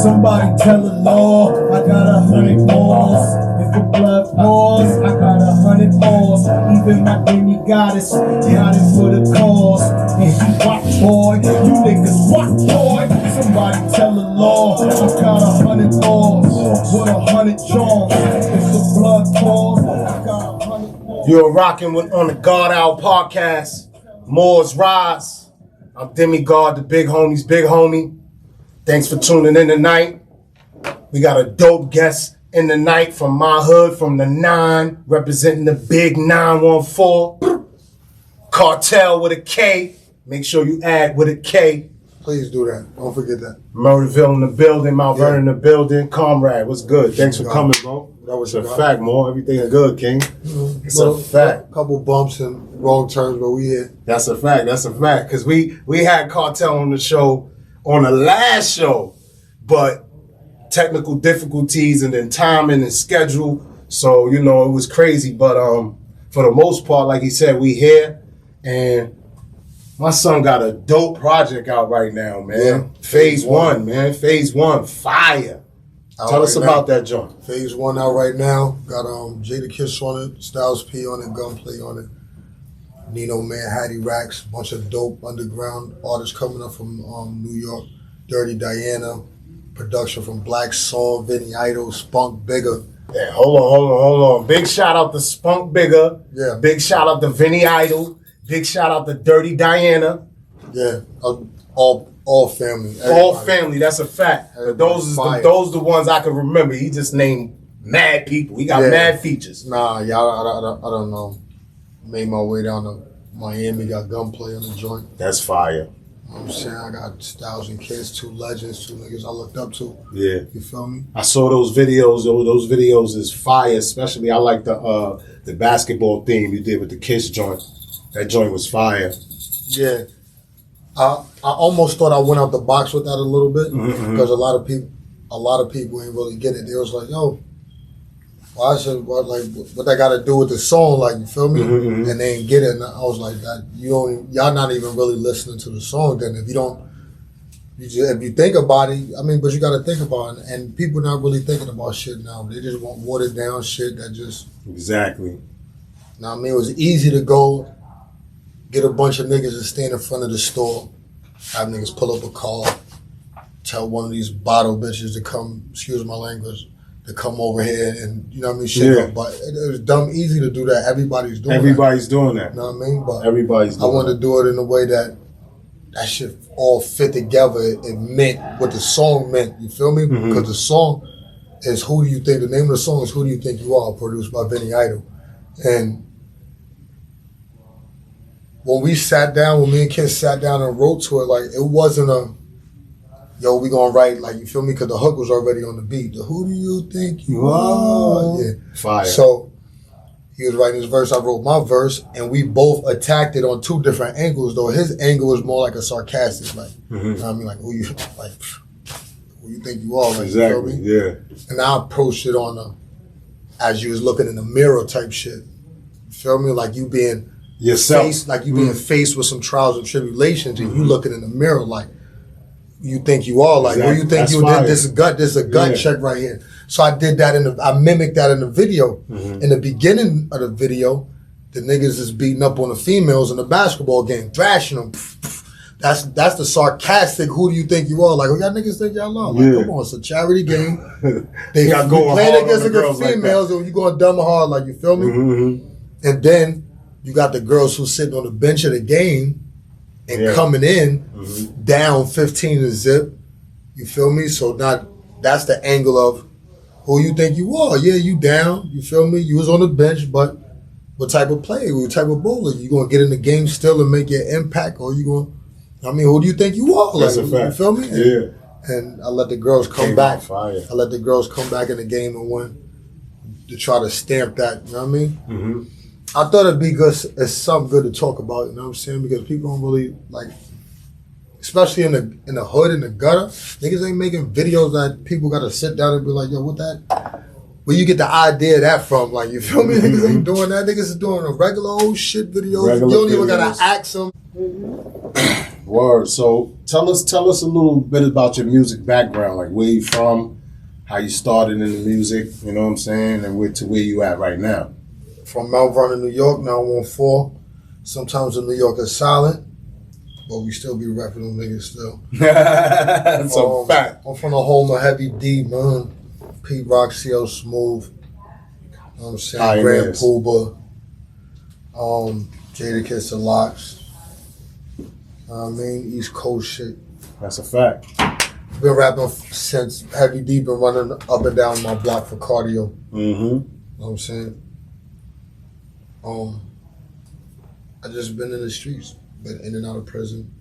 Somebody tell the law, I got 100 more. If the blood pours, I got 100 more. Even my demigoddess got it for the cause. And you rock boy, you niggas rock boy. Somebody tell the law, I got 100 more. With 100 jaws. If the blood pours, I got 100 more. You're rocking with on the DEMEGOD podcast. Moor's Rise. I'm DEMEGOD, the big homie's big homie. Thanks for tuning in tonight. We got a dope guest in the night from my hood, from the 9, representing the big 914. Kartel with a K. Make sure you add with a K. Please do that. Don't forget that. Murderville in the building, Mount Vernon in the building. Comrade, what's good? Thanks for coming, bro. That was a fact, Moore. Everything is good, King. It's a fact. Couple bumps and wrong turns, but we here. That's a fact. That's a fact. Because we had Kartel on the show on the last show, but technical difficulties and then timing and schedule. So, you know, it was crazy. But for the most part, like he said, we here. And my son got a dope project out right now, man. Yeah. Phase one, man. Phase 1, fire. Tell us about that joint. Phase 1 out right now. Got Jada Kiss on it, Styles P on it, Gunplay on it. Nino Man, Hattie Racks, bunch of dope underground artists coming up from New York. Dirty Diana, production from Black Song, Vinny Idol, Spunk Bigger. Yeah, hold on. Big shout out to Spunk Bigger. Yeah. Big shout out to Vinny Idol. Big shout out to Dirty Diana. Yeah, all family. Everybody. All family, that's a fact. Those are the ones I can remember. He just named mad people. He got mad features. Nah, y'all, I don't know. Made my way down to Miami, got Gunplay on the joint. That's fire. You know what I'm saying? I got Styles and Kids, 2 legends, 2 niggas I looked up to. Yeah. You feel me? I saw those videos. Those videos is fire. Especially, I like the basketball theme you did with the Kiss joint. That joint was fire. Yeah. I almost thought I went out the box with that a little bit because a lot of people ain't really get it. They was like, yo, what that got to do with the song? Like, you feel me? And they ain't get it. And I was like, that y'all not even really listening to the song. Then if you think about it, I mean, but you got to think about it. And people not really thinking about shit now. They just want watered down shit that just exactly. Now, I mean, it was easy to go get a bunch of niggas to stand in front of the store, have niggas pull up a car, tell one of these bottle bitches to come, excuse my language, to come over here and, you know what I mean, shit up. But it was dumb easy to do that. Everybody's doing that. You know what I mean? But everybody's doing I wanted to do it in a way that shit all fit together. It meant what the song meant, you feel me? Because the song is Who Do You Think, the name of the song is Who Do You Think You Are, produced by Vinny Idol. And when me and Kiss sat down and wrote to it, like, it wasn't yo, we gonna write, like, you feel me? Because the hook was already on the beat. The Who Do You Think You Are? Yeah. Fire. So he was writing his verse, I wrote my verse, and we both attacked it on 2 different angles, though. His angle was more like a sarcastic, like, you know what I mean? Like, who you think you are? Like, exactly, you feel me? yeah. And I approached it on as you was looking in the mirror type shit. You feel me? Like, you being yourself, being faced with some trials and tribulations, and you looking in the mirror like you think you are, like, who you think you did? This is a gut check right here. So I did that I mimicked that in the video. In the beginning of the video, the niggas is beating up on the females in the basketball game, thrashing them. That's the sarcastic. Who do you think you are? Like, who y'all niggas think y'all are? Like, come on, it's a charity game. They got playing against the females, and you going dumb hard, like, you feel me? And then you got the girls who's sitting on the bench of the game and coming in down 15 to zip. You feel me? So that's the angle of who you think you are. Yeah, you down. You feel me? You was on the bench, but what type of player? What type of bowler? You gonna get in the game still and make your impact, or you gonna? I mean, who do you think you are? That's like, a fact. You feel me? Yeah. And I let the girls come back. I let the girls come back in the game and win to try to stamp that. You know what I mean? I thought it'd be good. It's something good to talk about. You know what I'm saying? Because people don't really like, especially in the hood, in the gutter. Niggas ain't making videos that people got to sit down and be like, yo, what that? Where you get the idea of that from? Like, you feel me? Niggas ain't doing that. Niggas is doing a regular old shit videos. You don't even gotta ask them. Word. So tell us a little bit about your music background, like where you from, how you started in the music, you know what I'm saying, and where you at right now. From Mount Vernon, New York, now I'm on 4. Sometimes in New York is silent, but we still be rapping them niggas still. That's a fact. I'm from the home of Heavy D, man. Pete Rock, CL Smooth. You know what I'm saying? Grand Pooba. Jadakiss the Locks. I mean, East Coast shit. That's a fact. Been rapping since Heavy D been running up and down my block for cardio. Mm-hmm. You know what I'm saying? I just been in the streets, been in and out of prison.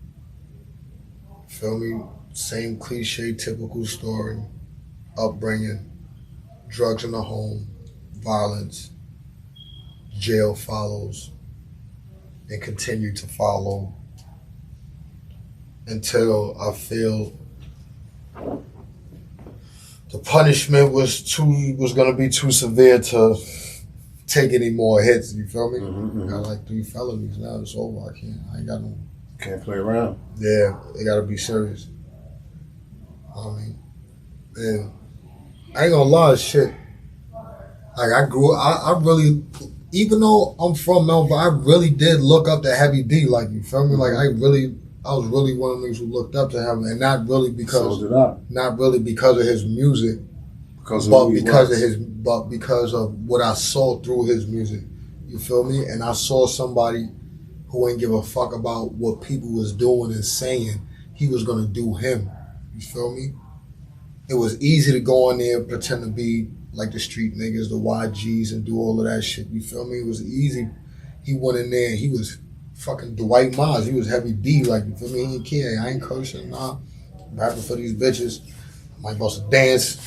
Feel me? Same cliche, typical story. Upbringing, drugs in the home, violence, jail follows, and continue to follow until I feel the punishment was gonna be too severe to take any more hits. You feel me? I got like 3 felonies now. It's over. I ain't got no. Can't play around. Yeah, they gotta be serious. I mean, and I ain't gonna lie, shit. Like I really, even though I'm from Melbourne, I really did look up to Heavy D. Like, you feel me? Like I was really one of the niggas who looked up to him, and not really because of his music, but because of what I saw through his music. You feel me? And I saw somebody who ain't give a fuck about what people was doing and saying. He was gonna do him. You feel me? It was easy to go in there, pretend to be like the street niggas, the YGs, and do all of that shit. You feel me? It was easy. He went in there and he was fucking Dwight Miles. He was Heavy D. Like, you feel me? He didn't care. I ain't cursing. Nah. I'm rapping for these bitches. I might bust a dance.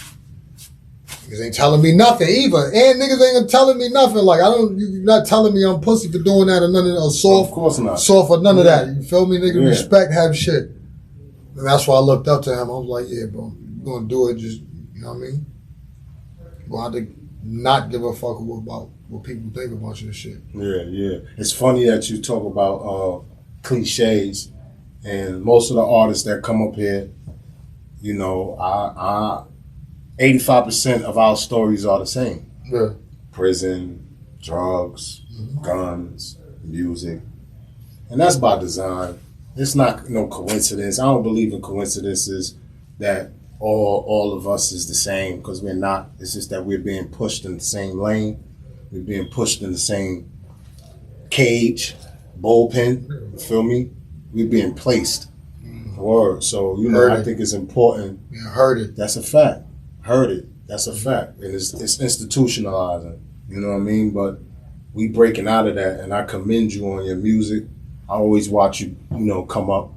Niggas ain't telling me nothing either. And niggas ain't telling me nothing. Like, you're not telling me I'm pussy for doing that or none of that. Or soft. Of course not. Soft or none of that. You feel me? Nigga, respect, have shit. And that's why I looked up to him. I was like, yeah, bro, you're gonna do it. Just, you know what I mean? Well, I think not give a fuck about what people think about your shit. Yeah. It's funny that you talk about cliches, and most of the artists that come up here, you know, 85% of our stories are the same. Yeah. Prison, drugs, guns, music. And that's by design. It's not no coincidence. I don't believe in coincidences that all of us is the same, because we're not. It's just that we're being pushed in the same lane. We're being pushed in the same cage, bullpen. You feel me? We're being placed. Word. So, you know, I think it's important. Yeah, heard it. That's a fact. Heard it. That's a fact. And it's institutionalizing. You know what I mean? But we breaking out of that, and I commend you on your music. I always watch you, you know, come up.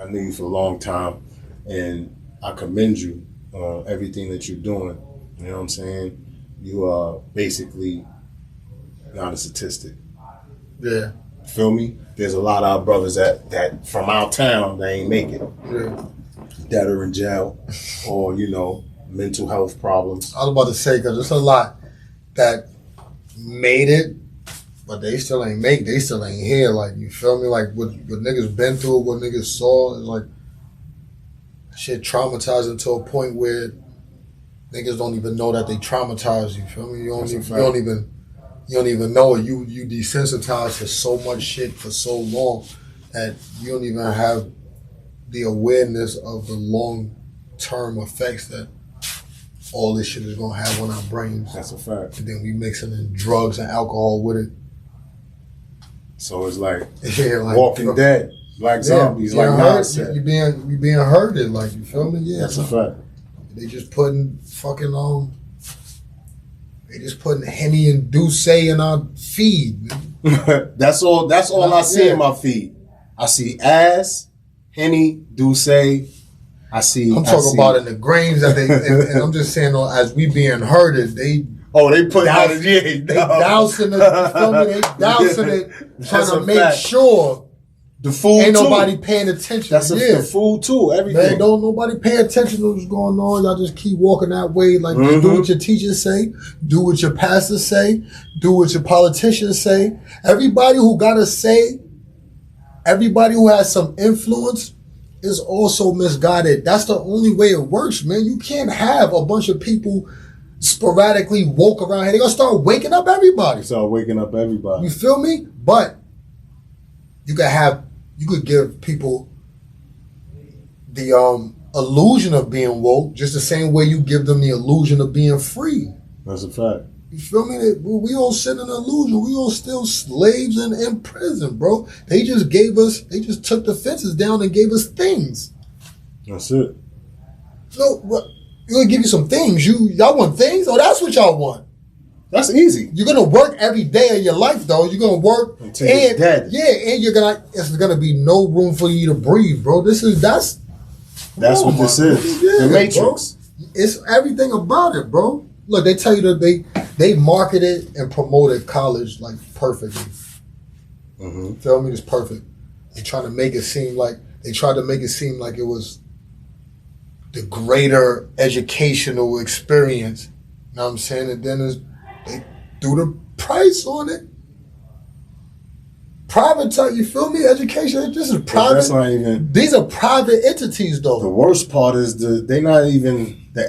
I knew you for a long time, and I commend you on everything that you're doing. You know what I'm saying? You are basically not a statistic. Yeah. Feel me? There's a lot of our brothers that from our town, they ain't make it. Yeah. That are in jail, or, you know, mental health problems. I was about to say, because there's a lot that made it, but they still ain't here. Like, you feel me? Like, what niggas been through, what niggas saw, is like, shit traumatizing to a point where niggas don't even know that they traumatized. You feel me? You don't even know it. You desensitized to so much shit for so long that you don't even have the awareness of the long-term effects that all this shit is gonna have on our brains. That's a fact. And then we mixing in drugs and alcohol with it. So it's like, like Walking Dead, like zombies, like Nas said. You being herded, like, you feel me? Yeah, that's a fact. They just putting fucking they just putting Henny and Douce in our feed. That's all I see in my feed. I see ass, Henny, Douce. I'm talking about in the grains that they, and I'm just saying, as we being herded, they put out they dousing it, you feel me? They dousing it, trying to make sure the food ain't too. Nobody paying attention. That's the food too, everything. Man, don't nobody pay attention to what's going on. Y'all just keep walking that way. Like, just do what your teachers say, do what your pastors say, do what your politicians say. Everybody who got a say everybody who has some influence is also misguided. That's the only way it works, man. You can't have a bunch of people sporadically woke around here. They're going to start waking up everybody. You feel me? But you could give people the illusion of being woke just the same way you give them the illusion of being free. That's a fact. You feel me? We all sit in an illusion. We all still slaves in prison, bro. They just took the fences down and gave us things. That's it. So, you're going to give you some things. Y'all want things? Oh, that's what y'all want. That's easy. You're going to work every day of your life, though. You're going to work. Until you're dead. Yeah, and it's going to be no room for you to breathe, bro. That's what this is. Yeah, the Matrix. Bro. It's everything about it, bro. Look, they tell you that they marketed and promoted college like perfectly. Mm-hmm. Feel me? It's perfect. They tried to make it seem like it was the greater educational experience. You know what I'm saying? And then they threw the price on it. Private type, you feel me? Education, this is private. That's not even. These are private entities, though. The worst part is the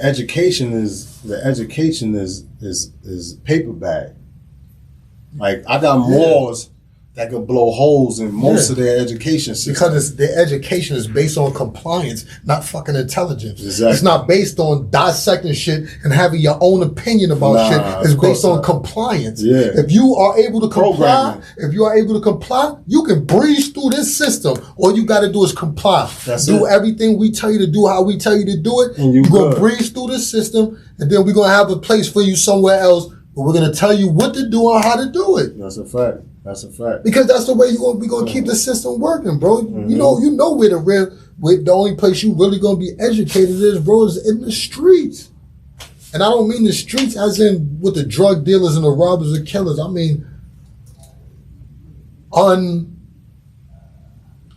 education is paper bag. Like I got Moors that could blow holes in most of their education system. Because their education is based on compliance, not fucking intelligence. Exactly. It's not based on dissecting shit and having your own opinion about shit. It's based on compliance. Yeah. If you are able to comply, you can breeze through this system. All you got to do is comply. Do everything we tell you to do, how we tell you to do it. And you're going to breeze through this system, and then we're going to have a place for you somewhere else, but we're going to tell you what to do and how to do it. That's a fact. That's a fact. Because that's the way we're going to keep the system working, bro. Mm-hmm. You know where the only place you really going to be educated is, bro, is in the streets. And I don't mean the streets as in with the drug dealers and the robbers and killers. I mean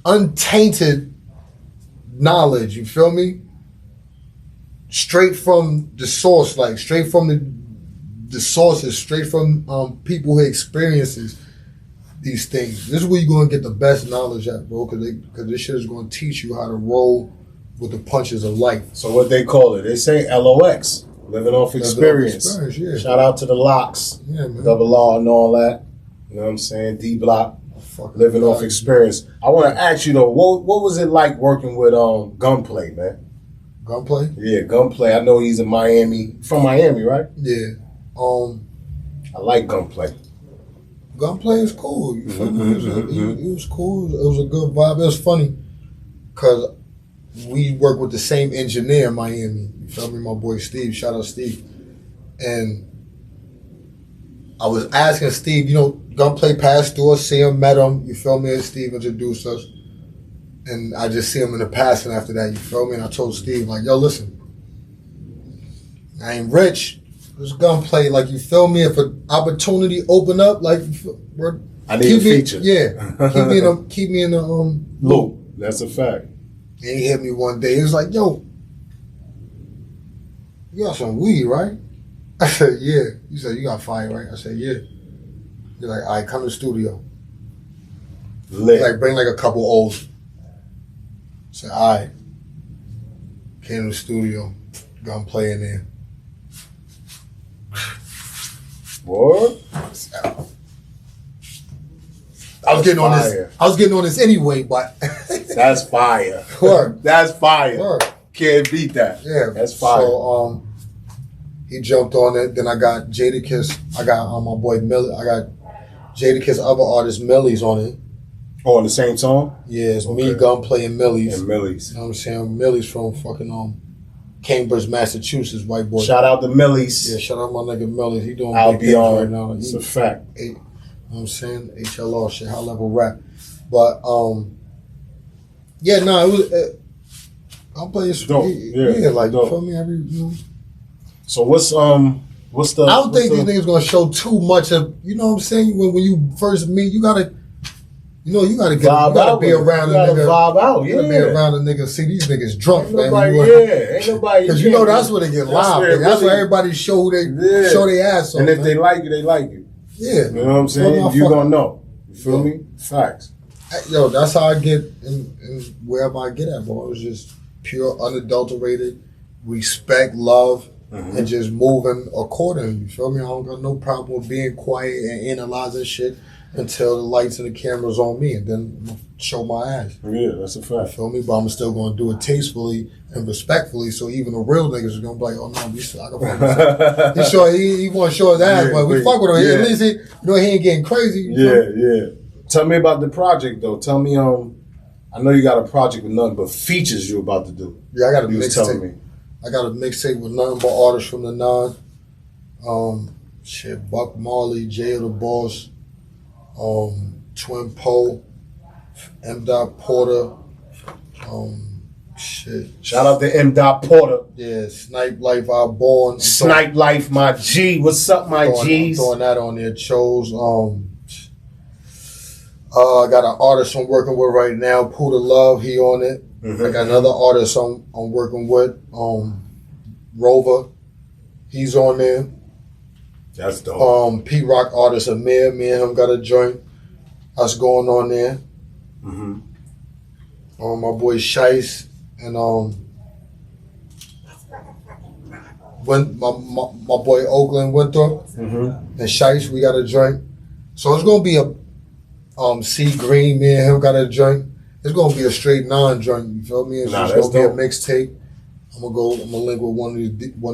untainted knowledge, you feel me? Straight from the source, like straight from the sources, straight from people who experiences these things. This is where you're going to get the best knowledge at, bro, because this shit is going to teach you how to roll with the punches of life. So what they call it, they say LOX, living off experience. Yeah. Shout out to the locks, Double R and all that. You know what I'm saying? D Block, living off experience. I want to ask you though, what was it like working with Gunplay, man? Gunplay? Yeah, Gunplay. I know he's in Miami, from Miami, right? Yeah. I like Gunplay. Gunplay is cool. You feel me? It was cool. It was a good vibe. It was funny because we work with the same engineer in Miami. You feel me? My boy Steve. Shout out Steve. And I was asking Steve, Gunplay passed through us, see him, met him. You feel me? And Steve introduced us. And I just see him in the passing after that. You feel me? And I told Steve, like, yo, listen, I ain't rich. This Gunplay, like, you feel me? If an opportunity open up, like, I need a feature. Keep me in the loop. That's a fact. And he hit me one day. He was like, yo, you got some weed, right? I said, yeah. He said, you got fire, right? I said, yeah. He's like, all right, come to the studio. Lit. Like, bring like a couple O's. I said, all right. Came to the studio. Gunplay in there. What? I was getting on this anyway, but that's fire. Word. That's fire. Word. Can't beat that. Yeah. That's fire. So he jumped on it. Then I got Jadakiss. I got my boy Millie. I got Jadakiss other artist Millie's on it. Oh, on the same song? Yeah, it's me, Gunplay, and Millie's. And Millie's. You know what I'm saying? Millie's from fucking Cambridge, Massachusetts, white boy. Shout out to Millie's. Yeah, shout out my nigga Millie's. He doing I'll big be things on right now. It's a fact. You know what I'm saying? HLR shit, high level rap. But it was I'm playing dope. Yeah, like dope. You feel me? So what's the I don't think these niggas gonna show too much of, you know what I'm saying? When you first meet, you gotta be around a nigga. Vibe out, You gotta be around a nigga. See these niggas drunk, ain't man. Nobody, ain't nobody. Because that's where they get live. That's where everybody show their ass on. And if they like you, they like you. Yeah. You know what I'm saying? You gonna know. You feel me? Facts. Yo, that's how I get in wherever I get at, bro. It's just pure, unadulterated respect, love, and just moving accordingly. You feel me? I don't got no problem with being quiet and analyzing shit until the lights and the camera's on me, and then show my ass. Yeah, that's a fact. You feel me? But I'm still gonna do it tastefully and respectfully, so even the real niggas are gonna be like, oh no, I can fuck with him. He wanna show his ass, but we fuck with him. At least he ain't getting crazy. Yeah. Tell me about the project though. Tell me, I know you got a project with nothing but features you about to do. Yeah, I got a mixtape. I got a mixtape with nothing but artists from the non. Buck Marley, Jay the Boss, Twin Poe, M. Porter, Shout out to M. Porter. Yeah, Snipe Life, I Born. Snipe Life, my G. What's up, my G's? I'm throwing that on there. Chose. I got an artist I'm working with right now, Puda Love. He on it. I got another artist I'm working with, Rover. He's on there. That's dope. P Rock artist Amir. Me and him got a joint. That's going on there. My boy Shice and my boy Oakland Winthrop and Shice. We got a joint. So it's gonna be a C Green. Me and him got a joint. It's gonna be a straight non-joint. You feel me? It's just gonna be a mixtape. I'm gonna link with one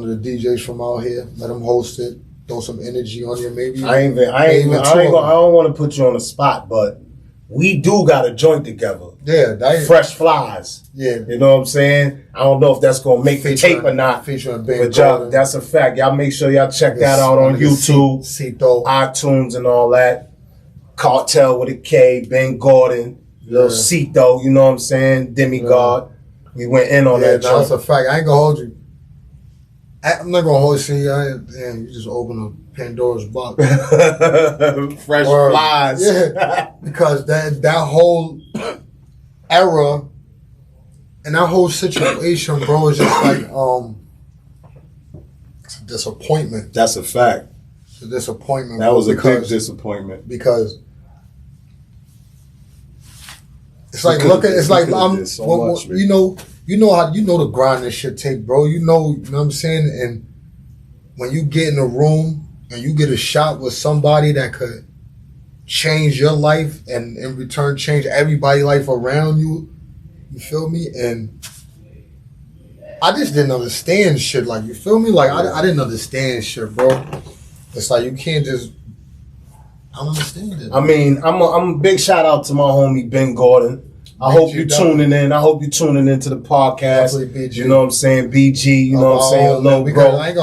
of the DJs from out here. Let him host it. Throw some energy on you, maybe. I don't want to put you on the spot, but we do got a joint together. Yeah, Fresh Flies. Yeah, you know what I'm saying. I don't know if that's gonna make the tape or not. But y'all, that's a fact. Y'all make sure y'all check that out on YouTube, iTunes, and all that. Kartel with a K, Ben Gordon, Lil Cito. You know what I'm saying? Demigod. We went in on that. That's a fact. I ain't gonna hold you. I'm not gonna hold you. Damn, you just opened a Pandora's box. Fresh Flies. Yeah, because that whole era and that whole situation, bro, is just like it's a disappointment. That's a fact. It's a disappointment. That was a big disappointment because it's like you know the grind this shit take, bro. You know what I'm saying? And when you get in a room and you get a shot with somebody that could change your life and in return change everybody's life around you, you feel me? And I just didn't understand shit, like, you feel me? Like, I didn't understand shit, bro. It's like, you can't just, I don't understand it. I mean, I'm a big shout out to my homie Ben Gordon. I hope you're tuning in. I hope you're tuning into the podcast. You know what I'm saying? BG, you know what I'm saying? Little bro. I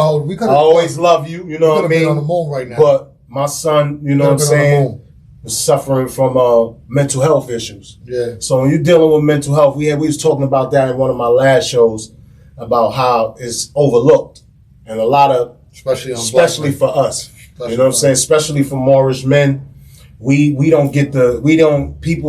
always love you, you know what I mean? On the moon right now. But my son, you know what I'm saying, is suffering from mental health issues. Yeah. So when you're dealing with mental health, we was talking about that in one of my last shows about how it's overlooked. And a lot of, especially for us, you know what I'm saying? Especially for Moorish men. People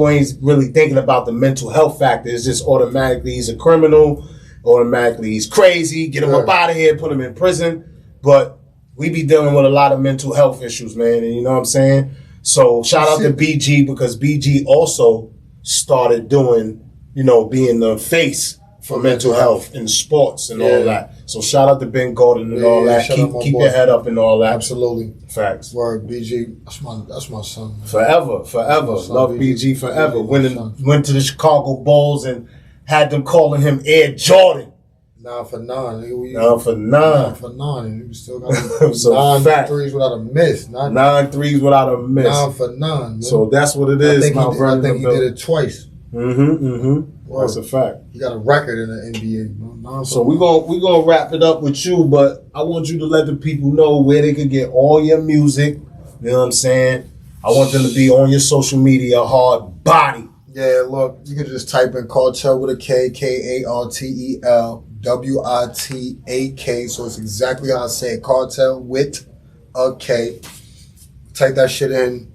ain't really thinking about the mental health factor. It's just automatically he's a criminal, automatically he's crazy, get him up out of here, put him in prison. But we be dealing with a lot of mental health issues, man, and you know what I'm saying? So shout out to BG, because BG also started doing, being the face for mental health in sports and all that. So shout out to Ben Gordon and all that. Keep your head up and all that. Absolutely. Facts. Word, BG. That's my son. Man. Forever. Love BG forever. Went to the Chicago Bulls and had them calling him Air Jordan. 9 for 9. 9 for 9. 9 for 9. And you still got 9 threes without a miss. 9 threes without a miss. 9 for 9. Man. So that's what it is, my brother. I think he did it twice. That's a fact. You got a record in the NBA. So we're gonna wrap it up with you, but I want you to let the people know where they can get all your music. You know what I'm saying? I want them to be on your social media hard body. Yeah, look, you can just type in Kartel with a K, Kartel Witak. So it's exactly how I say it. Kartel with a K. Type that shit in.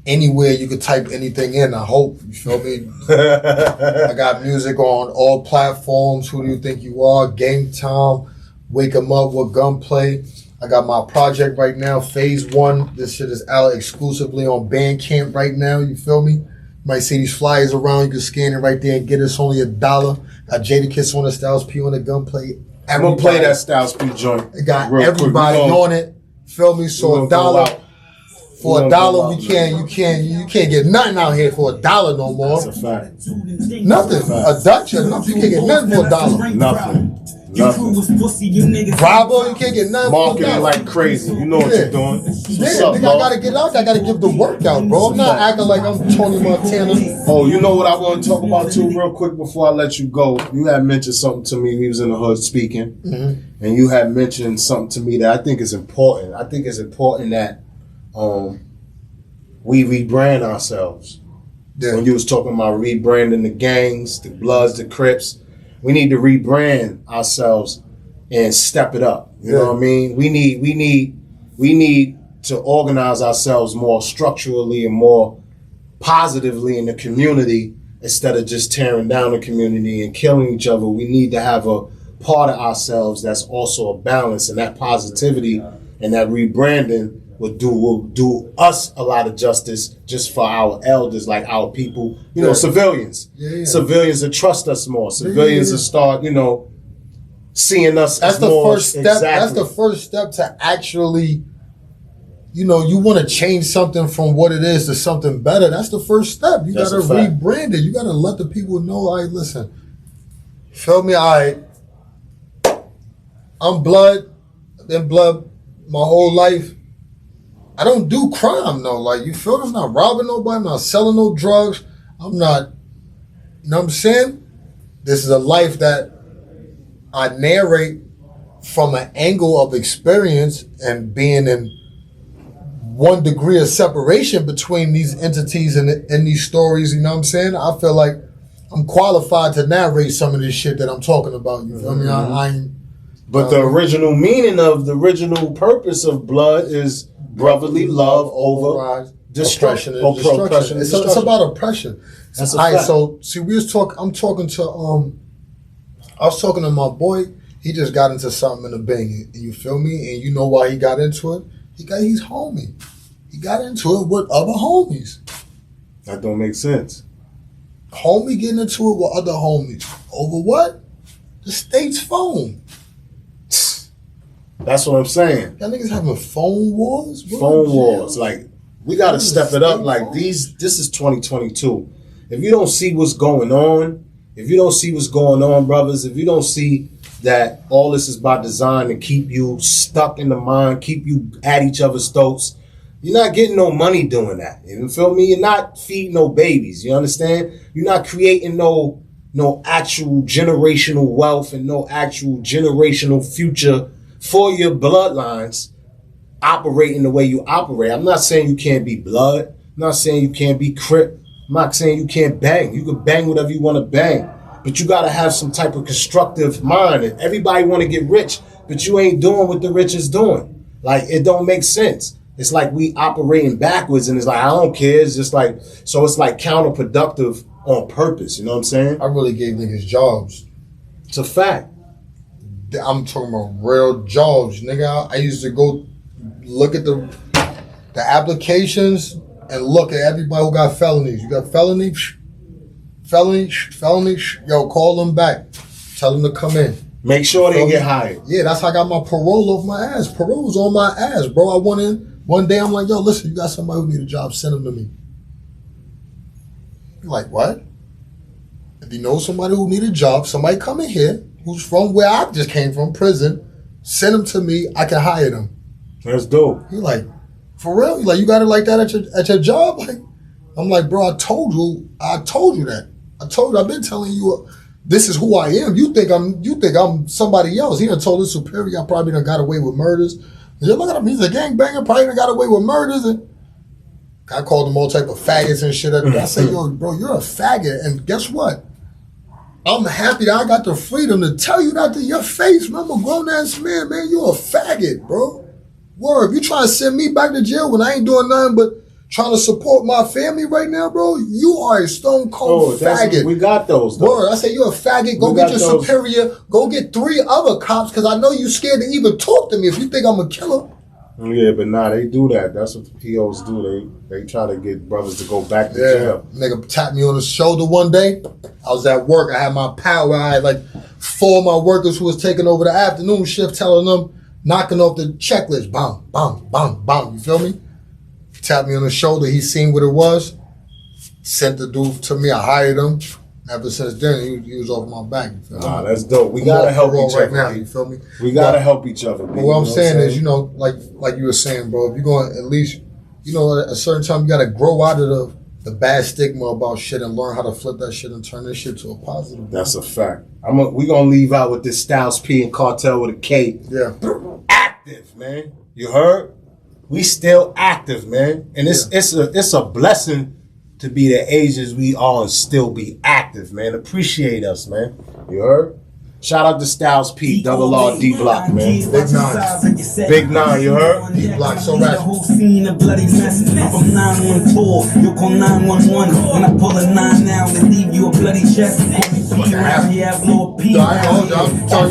Anywhere you could type anything in, I hope. You feel me? I got music on all platforms. Who do you think you are? Game Time, Wake 'em Up with Gunplay. I got my project right now, Phase 1. This shit is out exclusively on Bandcamp right now. You feel me? might see these flyers around. You can scan it right there and get it. It's only $1. Got Jadakiss on the Styles P on the gunplay. I'm gonna play that Styles P joint. It got everybody on it. Feel me? So $1. For $1, you can't get nothing out here for $1 no more. That's a fact. Nothing. A Dutch, you can't get nothing for $1. Nothing. Bravo, you can't get nothing. Marketing like crazy. You know what you're doing. I gotta get out there. I gotta give the workout, bro. I'm not acting like I'm Tony Montana. Oh, you know what I want to talk about too, real quick before I let you go. You had mentioned something to me. We was in the hood speaking, and you had mentioned something to me that I think is important. I think it's important that we rebrand ourselves. Yeah. When you was talking about rebranding the gangs, the Bloods, the Crips, we need to rebrand ourselves and step it up. You know what I mean? We need to organize ourselves more structurally and more positively in the community instead of just tearing down the community and killing each other. We need to have a part of ourselves that's also a balance, and that positivity and that rebranding will do us a lot of justice just for our elders, like our people, civilians. Civilians that trust us more. Civilians that start, seeing us as the more. First step. Exactly. That's the first step to actually, you want to change something from what it is to something better. That's the first step. You got to rebrand it. You got to let the people know, all right, listen, feel me? All right, I'm blood. I've been blood my whole life. I don't do crime, though. Like, you feel me? I'm not robbing nobody. I'm not selling no drugs. I'm not, you know what I'm saying? This is a life that I narrate from an angle of experience and being in one degree of separation between these entities and these stories, you know what I'm saying? I feel like I'm qualified to narrate some of this shit that I'm talking about, you feel me? I ain't... But the original meaning of the original purpose of blood is brotherly love over destruction. It's about oppression. That's a fact. Right, so see, I was talking to my boy. He just got into something in the bang. You feel me? And you know why he got into it? He's homie. He got into it with other homies. That don't make sense. Homie getting into it with other homies over what? The state's phone. That's what I'm saying. Y'all niggas having phone wars? Phone wars. Like, we got to step it up. Like, this is 2022. If you don't see what's going on, brothers, if you don't see that all this is by design to keep you stuck in the mind, keep you at each other's throats, you're not getting no money doing that. You feel me? You're not feeding no babies. You understand? You're not creating no actual generational wealth and no actual generational future for your bloodlines operating the way you operate. I'm not saying you can't be blood. I'm not saying you can't be Crip. I'm not saying you can't bang. You can bang whatever you want to bang. But you got to have some type of constructive mind. And everybody want to get rich, but you ain't doing what the rich is doing. Like, it don't make sense. It's like we operating backwards, and it's like, I don't care. It's just like, so it's like counterproductive on purpose. You know what I'm saying? I really gave niggas jobs. It's a fact. I'm talking about real jobs, nigga. I used to go look at the applications and look at everybody who got felonies. You got felony, yo, call them back. Tell them to come in. Make sure they get hired. Yeah, that's how I got my parole off my ass. Parole was on my ass, bro. I went in one day, I'm like, yo, listen, you got somebody who need a job, send them to me. You're like, what? If you know somebody who need a job, somebody come in here who's from where I just came from, prison, send them to me, I can hire them. That's dope. He like, for real? You got it like that at your job? Like, I'm like, bro, I told you that. I've been telling you, this is who I am. You think I'm somebody else. He done told his superior I probably done got away with murders. And you look at him, he's a gangbanger, probably done got away with murders. And I called him all type of faggots and shit. I said, yo, bro, you're a faggot. And guess what? I'm happy that I got the freedom to tell you that to your face, man. I'm a grown-ass man, you're a faggot, bro. Word, if you trying to send me back to jail when I ain't doing nothing but trying to support my family right now, bro, you are a stone cold faggot. We got those, though. Word, I say you're a faggot. Go get your superior. Go get 3 other cops, because I know you scared to even talk to me if you think I'm a killer. Yeah, but nah, they do that. That's what the POs do. They try to get brothers to go back to jail. Nigga tapped me on the shoulder one day. I was at work. I had my power. I had like 4 of my workers who was taking over the afternoon shift, telling them, knocking off the checklist. Bam, bam, bam, bam. You feel me? Tapped me on the shoulder. He seen what it was. Sent the dude to me. I hired him. Ever since then, he was off my back. You feel me? Nah, that's dope. We gotta help each other. Now, you feel me? We gotta help each other. But what I'm saying is, like you were saying, bro, if you're going to at least, at a certain time, you gotta grow out of the bad stigma about shit and learn how to flip that shit and turn this shit to a positive. That's a fact. We gonna leave out with this Styles P and Kartel with a K. Yeah. Active, man. You heard? We still active, man. And it's a blessing to be the ages we are and still be active, man. Appreciate us, man. You heard? Shout out to Styles P, double R D Block, man. Big 9. Big 9, you heard? D Block, so rap. Whole scene of bloody mess. I'm from 914. You'll call 911. When I pull a 9 now, they leave you a bloody chest. I'm about to tell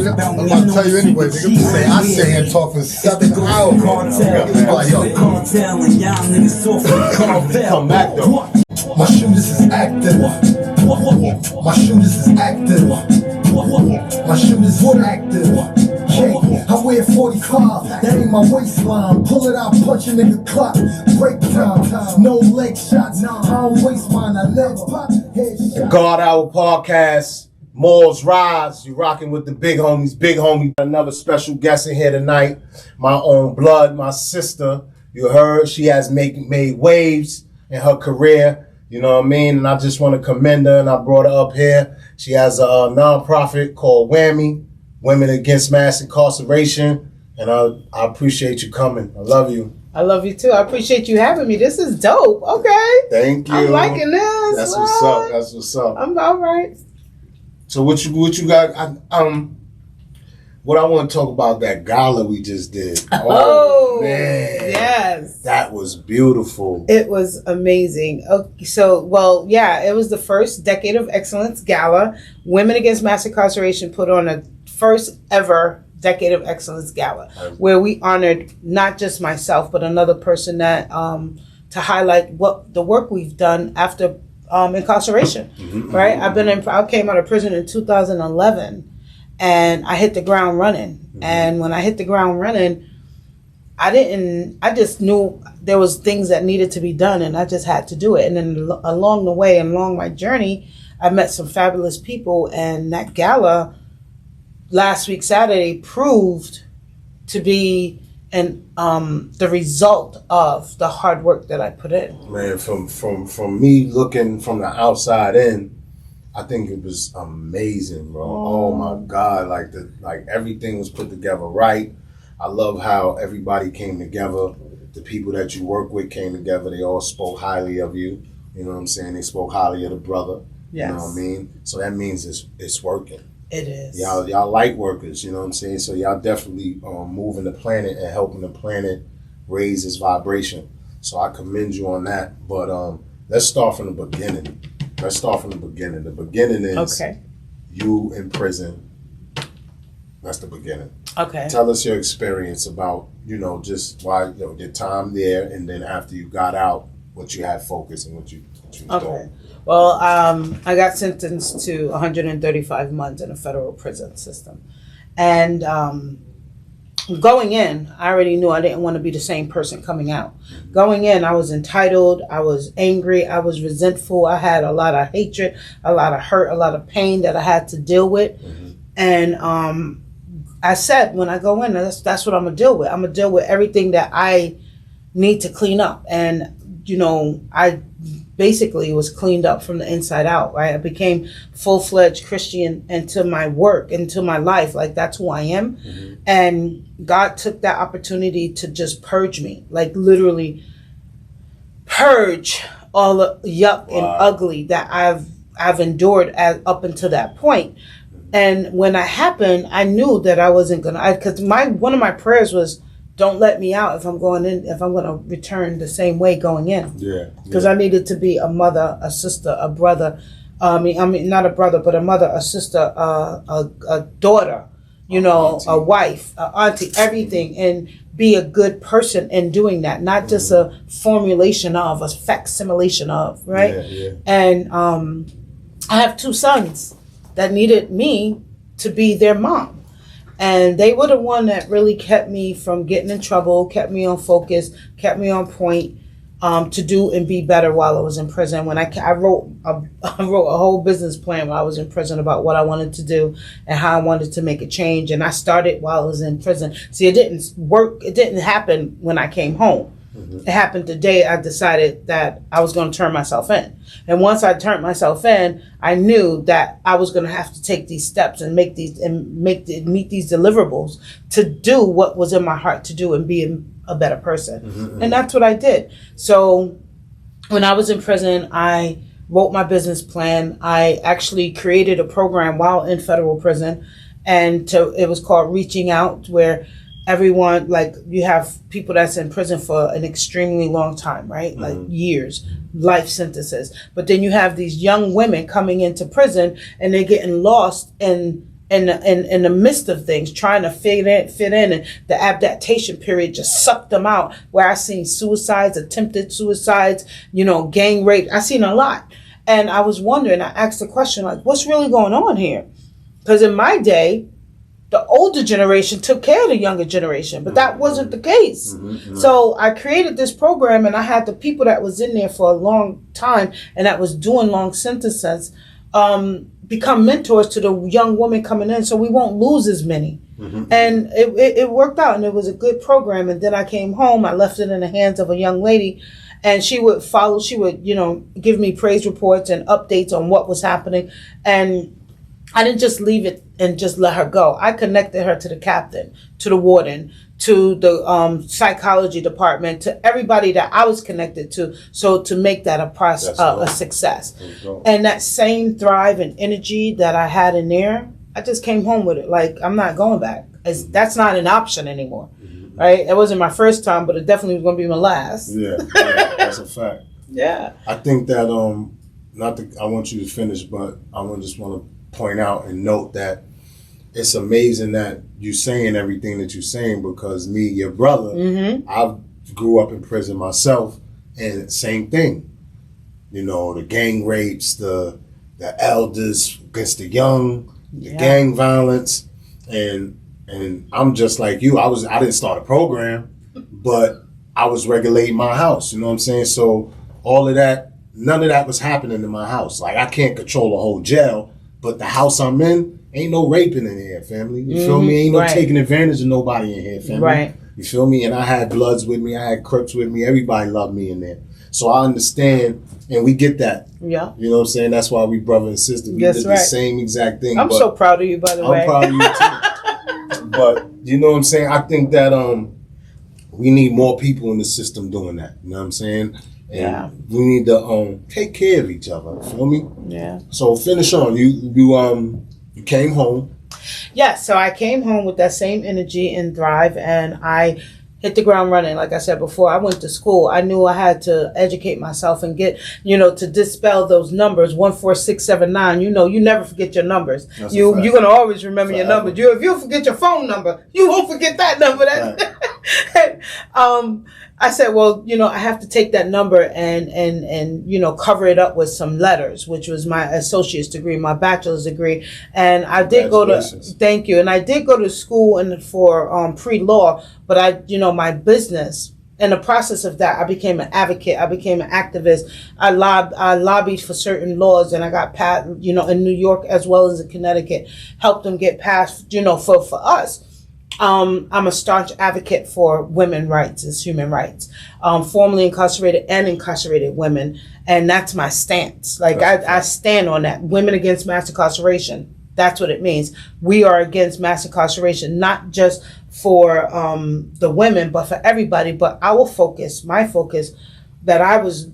you anyway. Nigga, I sit here and talk for 7 hours. Kartel and y'all niggas soft. Come back though. My shooters is active. My shooters is active. My shooters is active. Yeah, I wear 45. That ain't my waistline. Pull it out, punch a nigga clock. Break time. No leg shots. I don't waste mine. I legs pop. The God Hour Podcast. Moor's Rise. You rocking with the big homies. Big homie. Another special guest in here tonight. My own blood. My sister. You heard? She has made waves in her career. You know what I mean? And I just want to commend her, and I brought her up here. She has a non-profit called WAMI, Women Against Mass Incarceration. And I appreciate you coming. I love you. I love you too. I appreciate you having me. This is dope. Okay. Thank you. I'm liking this. That's what's up. That's what's up. I'm all right. So what you got? What I want to talk about, that gala we just did. Oh, man. Yes. That was beautiful. It was amazing. Okay, so, it was the first Decade of Excellence Gala. Women Against Mass Incarceration put on a first ever Decade of Excellence Gala, where we honored not just myself, but another person that to highlight what the work we've done after incarceration, right? I came out of prison in 2011. And I hit the ground running. And when I hit the ground running, I just knew there was things that needed to be done, and I just had to do it. And then along the way and along my journey, I met some fabulous people, and that gala last week, Saturday, proved to be the result of the hard work that I put in. Man, from me looking from the outside in, I think it was amazing, bro. Oh my God, like everything was put together right. I love how everybody came together. The people that you work with came together. They all spoke highly of you. You know what I'm saying? They spoke highly of the brother. Yes. You know what I mean? So that means it's working. It is. Y'all light workers, you know what I'm saying? So y'all definitely moving the planet and helping the planet raise its vibration. So I commend you on that. But let's start from the beginning. The beginning is you in prison. That's the beginning. Okay. Tell us your experience about, just why, your time there, and then after you got out, what you had focused and what you was doing. Well, I got sentenced to 135 months in a federal prison system. And going in, I already knew I didn't want to be the same person coming out. Going in, I was entitled, I was angry, I was resentful, I had a lot of hatred, a lot of hurt, a lot of pain that I had to deal with. And I said, when I go in, that's what I'm going to deal with. I'm going to deal with everything that I need to clean up. And, I basically was cleaned up from the inside out, right? I became full-fledged Christian into my work, into my life. Like, that's who I am. And God took that opportunity to just purge me, like literally purge all the yuck and ugly that I've endured up until that point. And when that happened, I knew that I wasn't gonna, because one of my prayers was, don't let me out if I'm going to return the same way going in. Yeah. Because I needed to be a mother, a sister, a brother. I mean, not a brother, but a mother, a sister, a daughter a wife, a auntie, everything, and be a good person in doing that, not just a formulation of, a facsimilation of, right? And I have 2 sons that needed me to be their mom. And they were the one that really kept me from getting in trouble, kept me on focus, kept me on point, to do and be better while I was in prison. When I wrote a whole business plan while I was in prison about what I wanted to do and how I wanted to make a change. And I started while I was in prison. See, it didn't work. It didn't happen when I came home. It happened the day I decided that I was going to turn myself in. And once I turned myself in, I knew that I was going to have to take these steps and meet these deliverables to do what was in my heart to do and be a better person. And that's what I did. So when I was in prison, I wrote my business plan. I actually created a program while in federal prison, and it was called Reaching Out, where everyone, like, you have people that's in prison for an extremely long time, right? Like years, life sentences. But then you have these young women coming into prison and they're getting lost in the midst of things, trying to fit in, and the adaptation period just sucked them out. Where I seen suicides, attempted suicides, gang rape. I seen a lot. And I was wondering, I asked the question, like, what's really going on here? Because in my day, the older generation took care of the younger generation, but that wasn't the case. So I created this program, and I had the people that was in there for a long time and that was doing long sentences become mentors to the young woman coming in, so we won't lose as many. And it worked out, and it was a good program. And then I came home, I left it in the hands of a young lady, and she would give me praise reports and updates on what was happening. And I didn't just leave it and just let her go. I connected her to the captain, to the warden, to the psychology department, to everybody that I was connected to, so to make that a success. And that same drive and energy that I had in there, I just came home with it. Like, I'm not going back. That's not an option anymore, right? It wasn't my first time, but it definitely was going to be my last. Yeah, that's a fact. Yeah. I think that, I want you to finish, but I just want to point out and note that it's amazing that you're saying everything that you're saying, because me, your brother, I grew up in prison myself, and same thing. The gang rapes, the elders against the young, the gang violence, and I'm just like you. I didn't start a program, but I was regulating my house. You know what I'm saying? So all of that, none of that was happening in my house. Like, I can't control a whole jail, but the house I'm in, ain't no raping in here, family. You feel me? Ain't no taking advantage of nobody in here, family. Right. You feel me? And I had Bloods with me. I had Crips with me. Everybody loved me in there. So I understand, and we get that. Yeah. You know what I'm saying? That's why we brother and sister. We did the same exact thing. I'm so proud of you, by the way. I'm proud of you, too. But, you know what I'm saying? I think that we need more people in the system doing that. You know what I'm saying? And we need to take care of each other. Feel me? Yeah. So finish on. You came home. Yeah, so I came home with that same energy and drive, and I hit the ground running. Like I said before, I went to school. I knew I had to educate myself and get, to dispel those numbers, 14679. You never forget your numbers. You're going to always remember your numbers. If you forget your phone number, you won't forget that number. I said, well, I have to take that number and cover it up with some letters, which was my associate's degree, my bachelor's degree. And I did thank you. And I did go to school for pre-law, but my business, in the process of that, I became an advocate. I became an activist. I lobbied for certain laws, and I got passed, in New York as well as in Connecticut, helped them get passed, for us. I'm a staunch advocate for women's rights as human rights, formerly incarcerated and incarcerated women. And that's my stance. Like, I stand on that. Women against mass incarceration. That's what it means. We are against mass incarceration, not just for the women, but for everybody. But my focus that I was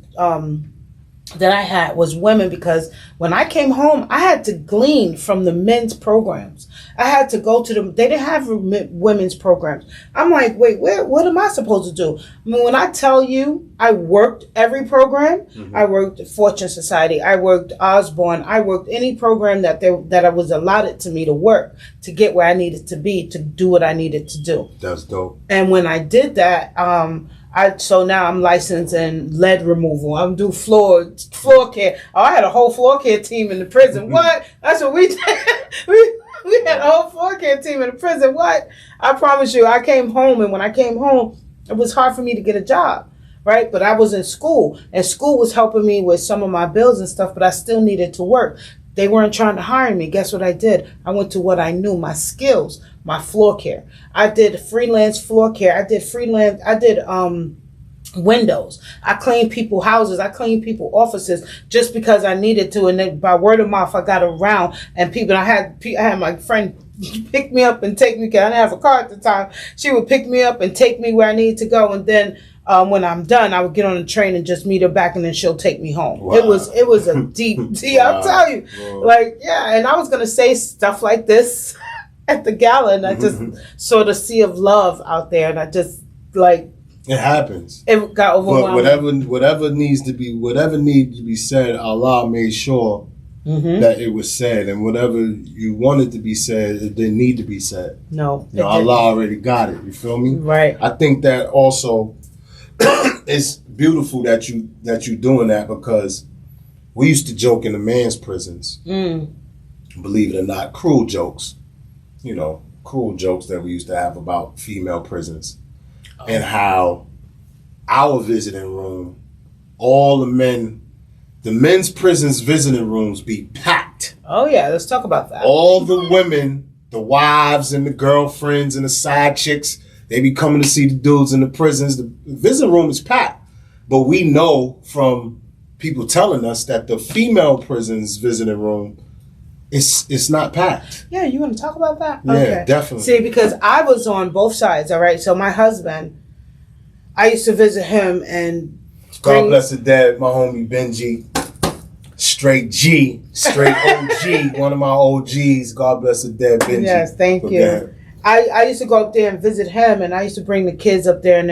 that I had was women, because when I came home, I had to glean from the men's programs. I had to go to them. They didn't have women's programs. I'm like, wait, what am I supposed to do? I mean, when I tell you, I worked every program. I worked Fortune Society. I worked Osborne. I worked any program that I was allotted to me to work to get where I needed to be, to do what I needed to do. That's dope. And when I did that, so now I'm licensed in lead removal. I'm do floor care. Oh, I had a whole floor care team in the prison. What? That's what we did. we had a whole floor care team in the prison. What? I promise you, I came home, and when I came home, it was hard for me to get a job, right? But I was in school, and school was helping me with some of my bills and stuff, but I still needed to work. They weren't trying to hire me. Guess what I did? I went to what I knew, my skills, my floor care. I did freelance floor care. I did windows. I cleaned people's houses. I cleaned people's offices just because I needed to. And then by word of mouth, I got around, and I had my friend pick me up and take me, because I didn't have a car at the time. She would pick me up and take me where I needed to go. And then when I'm done, I would get on the train and just meet her back, and then she'll take me home. Wow. It was a deep, I'll tell you. Whoa. And I was going to say stuff like this at the gala, and I just saw the sea of love out there, and I just it happens. It got overwhelming. But whatever needs to be said, Allah made sure that it was said, and whatever you wanted to be said, it didn't need to be said. No, Allah already got it. You feel me? Right. I think that also it's beautiful that you doing that, because we used to joke in the men's prisons. Believe it or not, cruel jokes. Cruel jokes that we used to have about female prisons. And how our visiting room, all the men's prisons visiting rooms be packed. Oh yeah, let's talk about that. All the women, the wives and the girlfriends and the side chicks, they be coming to see the dudes in the prisons. The visiting room is packed. But we know from people telling us that the female prisons visiting room, it's not packed. Yeah, you want to talk about that? Yeah, okay. Definitely. See, because I was on both sides, all right? So my husband, I used to visit him, and God bless the dead, my homie Benji. Straight OG, one of my OGs. God bless the dead, Benji. Yes, thank you. I used to go up there and visit him, and I used to bring the kids up there, and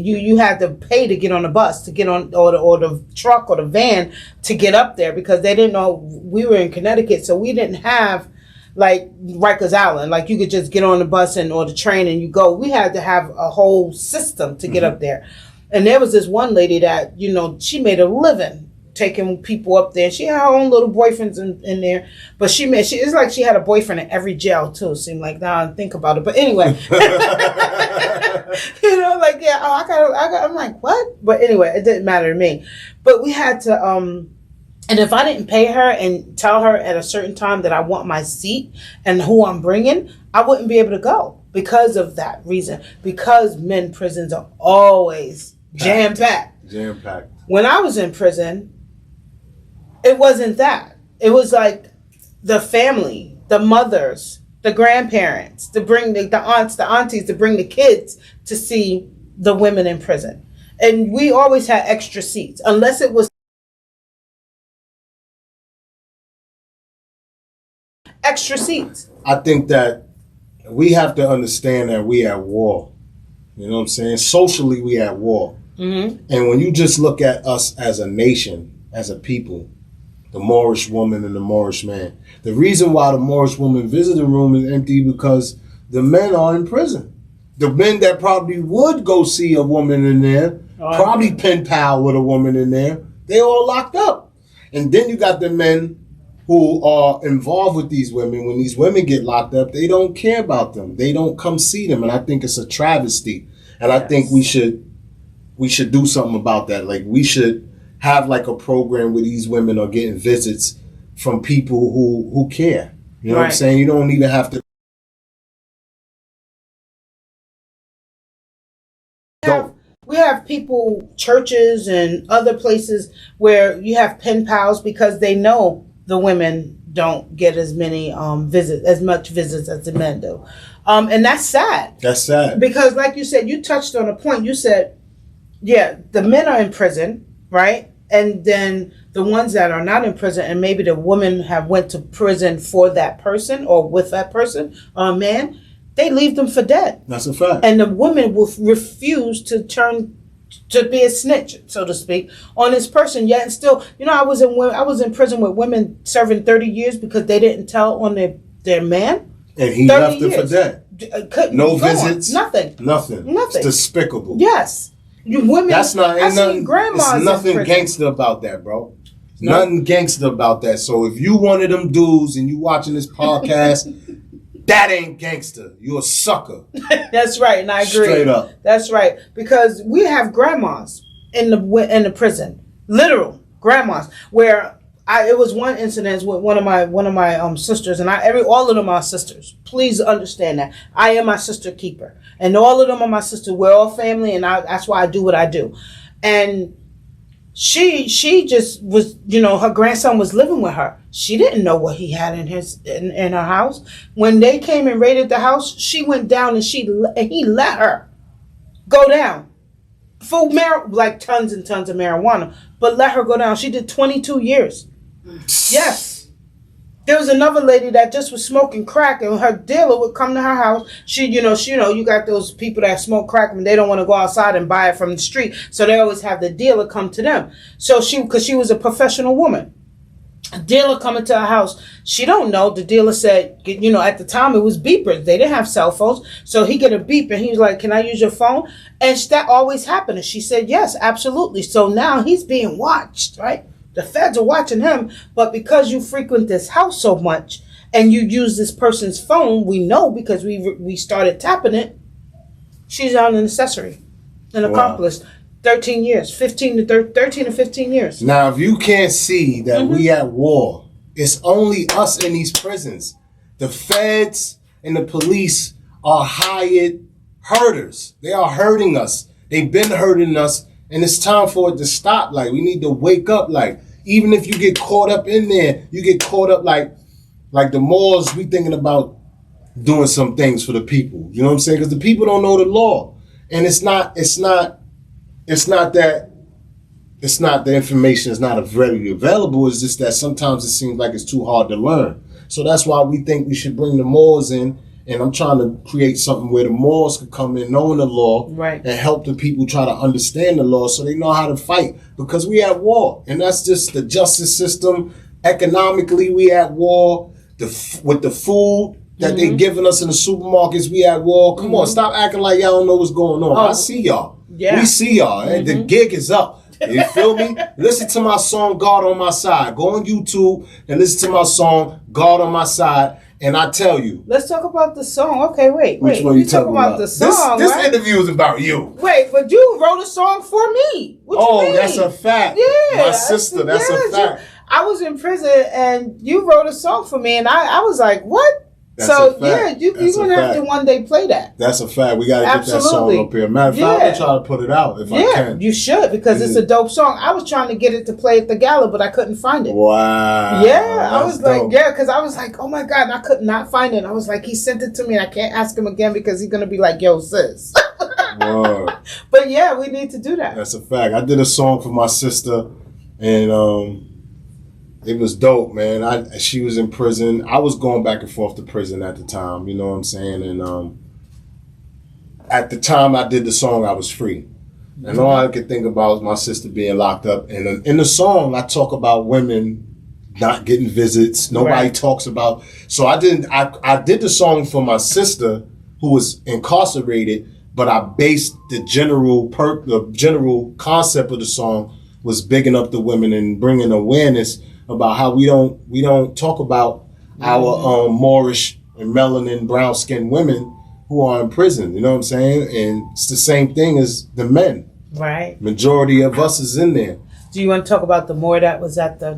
you had to pay to get on the bus, to get on, or the truck or the van to get up there, because they didn't know we were in Connecticut, so we didn't have like Rikers Island, like you could just get on the bus or the train and you go. We had to have a whole system to get up there. And there was this one lady that, she made a living taking people up there. She had her own little boyfriends in there, but it's like she had a boyfriend in every jail too. It seemed like, now I think about it, but anyway, I'm like, what? But anyway, it didn't matter to me. But we had to, and if I didn't pay her and tell her at a certain time that I want my seat and who I'm bringing, I wouldn't be able to go because of that reason. Because men prisons are always jam-packed. Jam-packed. When I was in prison, it wasn't that. It was like the family, the mothers, the grandparents, to bring the aunts, the aunties, to bring the kids to see the women in prison. And we always had extra seats, unless it was extra seats. I think that we have to understand that we at war. You know what I'm saying? Socially, we at war. And when you just look at us as a nation, as a people, the Moorish woman and the Moorish man. The reason why the Moorish woman visiting room is empty because the men are in prison. The men that probably would go see a woman in there, probably pen pal with a woman in there, they all locked up. And then you got the men who are involved with these women. When these women get locked up, they don't care about them. They don't come see them. And I think it's a travesty. And I think we should do something about that. Like, we should have like a program where these women are getting visits from people who care. You know what I'm saying? You don't even have to. We have people, churches and other places where you have pen pals because they know the women don't get as many much visits as the men do. And that's sad. That's sad. Because like you said, you touched on a point. You said, yeah, the men are in prison, right? And then the ones that are not in prison, and maybe the women have went to prison for that person or with that person, or a man, they leave them for dead. That's a fact. And the woman will refuse to turn to be a snitch, so to speak, on this person. Yet and still, I was in prison with women serving 30 years because they didn't tell on their man. And he left them for dead. No visits. Nothing. It's despicable. Yes. Women. That's not. I seen grandmas. It's nothing gangster about that, bro. Nothing gangster about that. So if you one of them dudes and you watching this podcast, that ain't gangster. You a sucker. That's right, and I agree. Straight up. That's right, because we have grandmas in the prison, literal grandmas. Where it was one incident with one of my sisters, and all of them are sisters. Please understand that I am my sister keeper, and all of them are my sister. We're all family, and that's why I do what I do. And she just was, her grandson was living with her. She didn't know what he had in her house. When they came and raided the house, she went down and he let her go down for like tons and tons of marijuana, but let her go down. She did 22 years. Yes. There was another lady that just was smoking crack, and her dealer would come to her house. You got those people that smoke crack and they don't want to go outside and buy it from the street, so they always have the dealer come to them. So because she was a professional woman, a dealer coming to her house, she don't know. The dealer said, at the time it was beepers. They didn't have cell phones, so he get a beep and he was like, "Can I use your phone?" And that always happened. And she said, "Yes, absolutely." So now he's being watched, right? The feds are watching him, but because you frequent this house so much and you use this person's phone, we know because we started tapping it. She's on an accessory, an accomplice. 13 years, 13 to 15 years. Now, if you can't see that we at war, it's only us in these prisons. The feds and the police are hired herders. They are hurting us. They've been hurting us, and it's time for it to stop. Like, we need to wake up. Like, even if you get caught up in there, you get caught up like the Moors. We thinking about doing some things for the people. You know what I'm saying? Because the people don't know the law, and it's not that the information is not readily available. It's just that sometimes it seems like it's too hard to learn. So that's why we think we should bring the Moors in. And I'm trying to create something where the Moors could come in knowing the law, right, and help the people try to understand the law so they know how to fight. Because we at war. And that's just the justice system. Economically, we at war. With the food that they giving us in the supermarkets, we at war. Come on, stop acting like y'all don't know what's going on. I see y'all. Yeah. We see y'all. And the gig is up. You feel me? Listen to my song, God on My Side. Go on YouTube and listen to my song, God on My Side. And I tell you. Let's talk about the song. Okay, wait. Which one you talking about? The song, this right? interview is about you. Wait, but you wrote a song for me. What you mean? That's a fact. Yeah. My sister, that's a fact. I was in prison and you wrote a song for me and I was like, what? That's a fact. You're going to have to one day play that. That's a fact. We got to get that song up here. Matter of fact, I'm going to try to put it out if I can. You should, because it's a dope song. I was trying to get it to play at the gala, but I couldn't find it. Wow. Yeah, I was dope. Because I was like, oh my God, and I could not find it. I was like, he sent it to me and I can't ask him again because he's going to be like, yo, sis. But yeah, we need to do that. That's a fact. I did a song for my sister and it was dope, man. She was in prison. I was going back and forth to prison at the time, you know what I'm saying? And at the time I did the song, I was free. And all I could think about was my sister being locked up. And in the song, I talk about women not getting visits. Nobody talks about. So I did the song for my sister who was incarcerated, but I based the general concept of the song was bigging up the women and bringing awareness about how we don't talk about our Moorish and melanin brown skinned women who are in prison. You know what I'm saying? And it's the same thing as the men. Right. Majority of us is in there. Do you want to talk about the Moor that was at the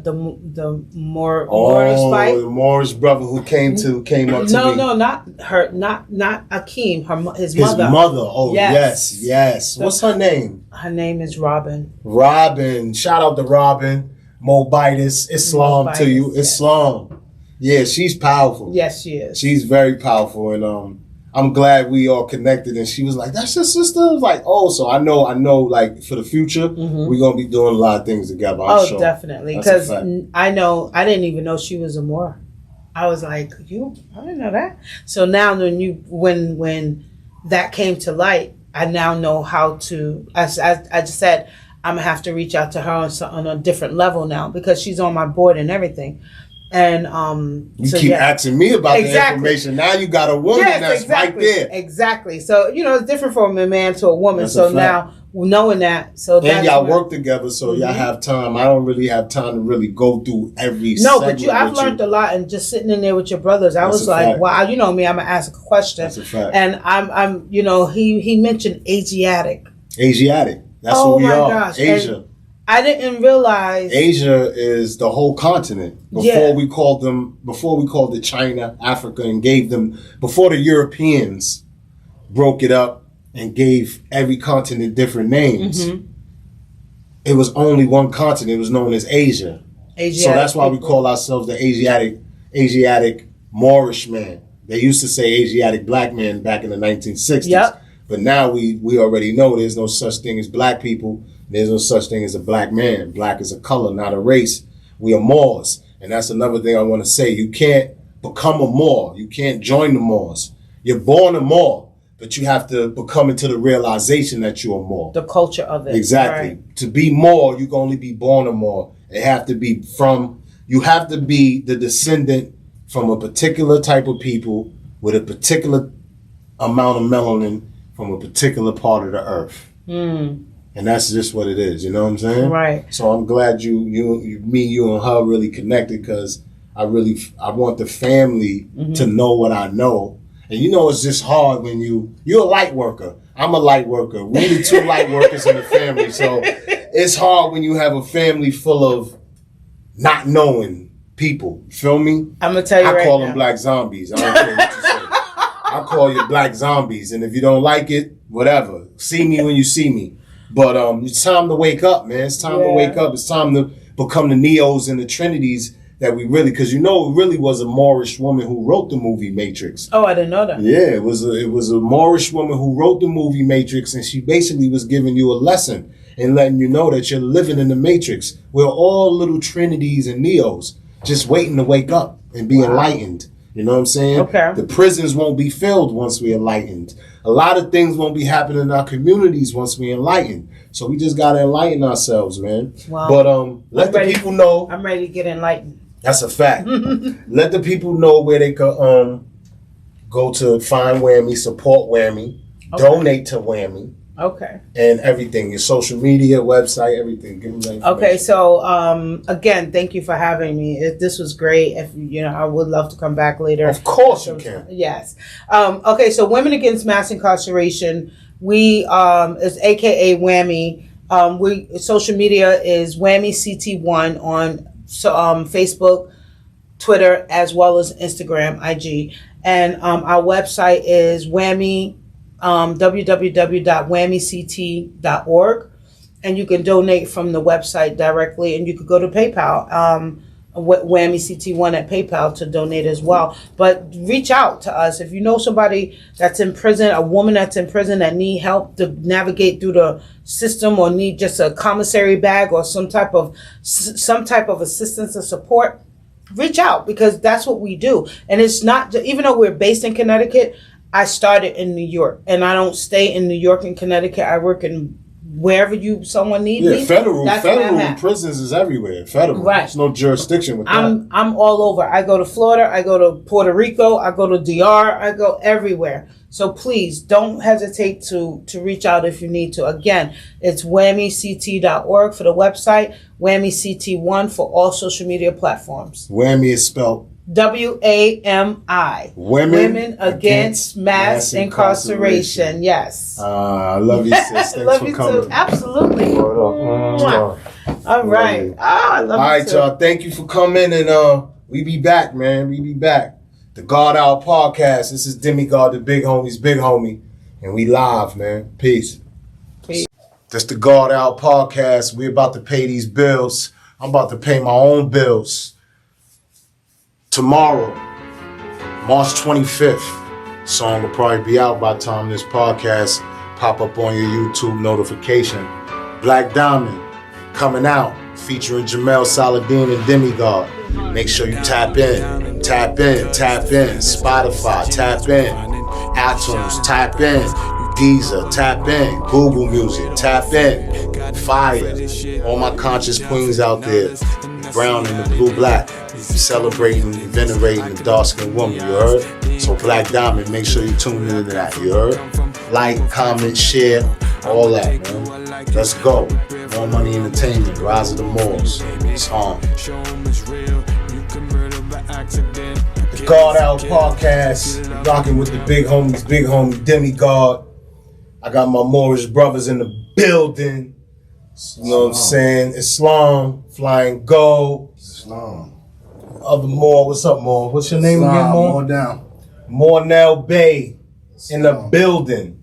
Moorish fight? Oh, the Moorish brother who came up to me. No, not her, not Akeem, his mother. His mother. Oh, yes. What's her name? Her name is Robin. Robin. Shout out to Robin. Mobitis. Islam to you. Islam. Yeah, she's powerful. Yes, she is. She's very powerful. And I'm glad we all connected. And she was like, that's your sister? I was like, oh, so I know, like, for the future, we're going to be doing a lot of things together, I'm sure. Definitely. Because I didn't even know she was a Moor. I was like, I didn't know that. So now when that came to light, I now know how to, as I just said, I'm going to have to reach out to her on a different level now because she's on my board and everything. And you keep asking me about the information. Now you got a woman that's right there. Exactly. So it's different from a man to a woman. That's so now knowing that, and y'all work together, so y'all have time. I don't really have time to really go through every. No, but I've learned a lot, and just sitting in there with your brothers, I was like, wow, you know me, I'm gonna ask a question. That's a fact. And I'm he mentioned Asiatic. That's what we are. Gosh. Asia. And I didn't realize Asia is the whole continent. Before we called it China, Africa, and before the Europeans broke it up and gave every continent different names. It was only one continent. It was known as Asia. So that's why we call ourselves the Asiatic Moorish man. They used to say Asiatic black man back in the 1960s. Yep. But now we already know there's no such thing as black people. There's no such thing as a black man. Black is a color, not a race. We are Moors. And that's another thing I want to say. You can't become a Moor. You can't join the Moors. You're born a Moor, but you have to become into the realization that you're a Moor. The culture of it. Exactly. Right. To be Moor, you can only be born a Moor. You have to be the descendant from a particular type of people with a particular amount of melanin from a particular part of the earth. And that's just what it is, you know what I'm saying? Right. So I'm glad you and her really connected because I want the family to know what I know. And it's just hard when you're a light worker. I'm a light worker. We the two light workers in the family. So it's hard when you have a family full of not knowing people. Feel me? I'm going to tell you I call them black zombies. I don't care what you say. I call you black zombies. And if you don't like it, whatever. See me when you see me. But it's time to wake up, man. It's time to wake up. It's time to become the Neos and the Trinities that we really, because it really was a Moorish woman who wrote the movie Matrix. Oh, I didn't know that. Yeah, it was a Moorish woman who wrote the movie Matrix, and she basically was giving you a lesson and letting you know that you're living in the Matrix. We're all little Trinities and Neos just waiting to wake up and be enlightened. You know what I'm saying? Okay. The prisons won't be filled once we're enlightened. A lot of things won't be happening in our communities once we're enlightened. So we just got to enlighten ourselves, man. Wow. But let the people know. I'm ready to get enlightened. That's a fact. Let the people know where they could go to find WAMI, support WAMI, donate to WAMI. Okay. And everything, your social media, website, everything. Give them that information. Okay, so again, thank you for having me. This was great. If I would love to come back later. Of course you can. Yes. Okay, so Women Against Mass Incarceration. We is AKA WAMI. Social media is WAMI CT1 on Facebook, Twitter, as well as Instagram, IG, and our website is WAMI. www.wamict.org, and you can donate from the website directly, and you could go to PayPal, WAMICT1 at PayPal to donate as well. But reach out to us if you know somebody that's in prison, a woman that's in prison that need help to navigate through the system, or need just a commissary bag or some type of assistance or support. Reach out, because that's what we do. And it's not, even though we're based in Connecticut, I started in New York, and I don't stay in New York and Connecticut. I work in wherever someone needs me. Federal prisons is everywhere. Federal, right? There's no jurisdiction with that. I'm all over. I go to Florida. I go to Puerto Rico. I go to DR. I go everywhere. So please don't hesitate to reach out if you need to. Again, it's wamict.org for the website. WAMICT1 for all social media platforms. WAMI is spelled WAMI. Women Against Mass Incarceration. Yes. I love you, sis. Thanks love for you coming. too. Absolutely. All right. I love you. All right, y'all. Thank you for coming, and we be back, man. We be back. The God Hour Podcast. This is Demigod, the big homie, and we live, man. Peace. This the God Hour Podcast. We about to pay these bills. I'm about to pay my own bills. Tomorrow, March 25th, Song will probably be out by the time this podcast pop up on your YouTube notification. Black Diamond coming out, featuring Jamel Saladin and Demigod. Make sure you tap in. Spotify, tap in. iTunes, tap in. Deezer, tap in. Google Music, tap in. Fire. All my conscious queens out there, the brown and the blue black, celebrating and venerating the dark-skinned woman, you heard? So Black Diamond, make sure you tune into that, you heard? Like, comment, share, all that, man. Let's go. More Money Entertainment, Rise of the Moors. It's on. The God Out Podcast, rocking with the big homie Demigod. I got my Moorish brothers in the building. You know what I'm saying? Islam, Flying Gold. Islam. Other Moor, what's up, Moor? What's your name again, Moor? More down. Mornel Bey in the building.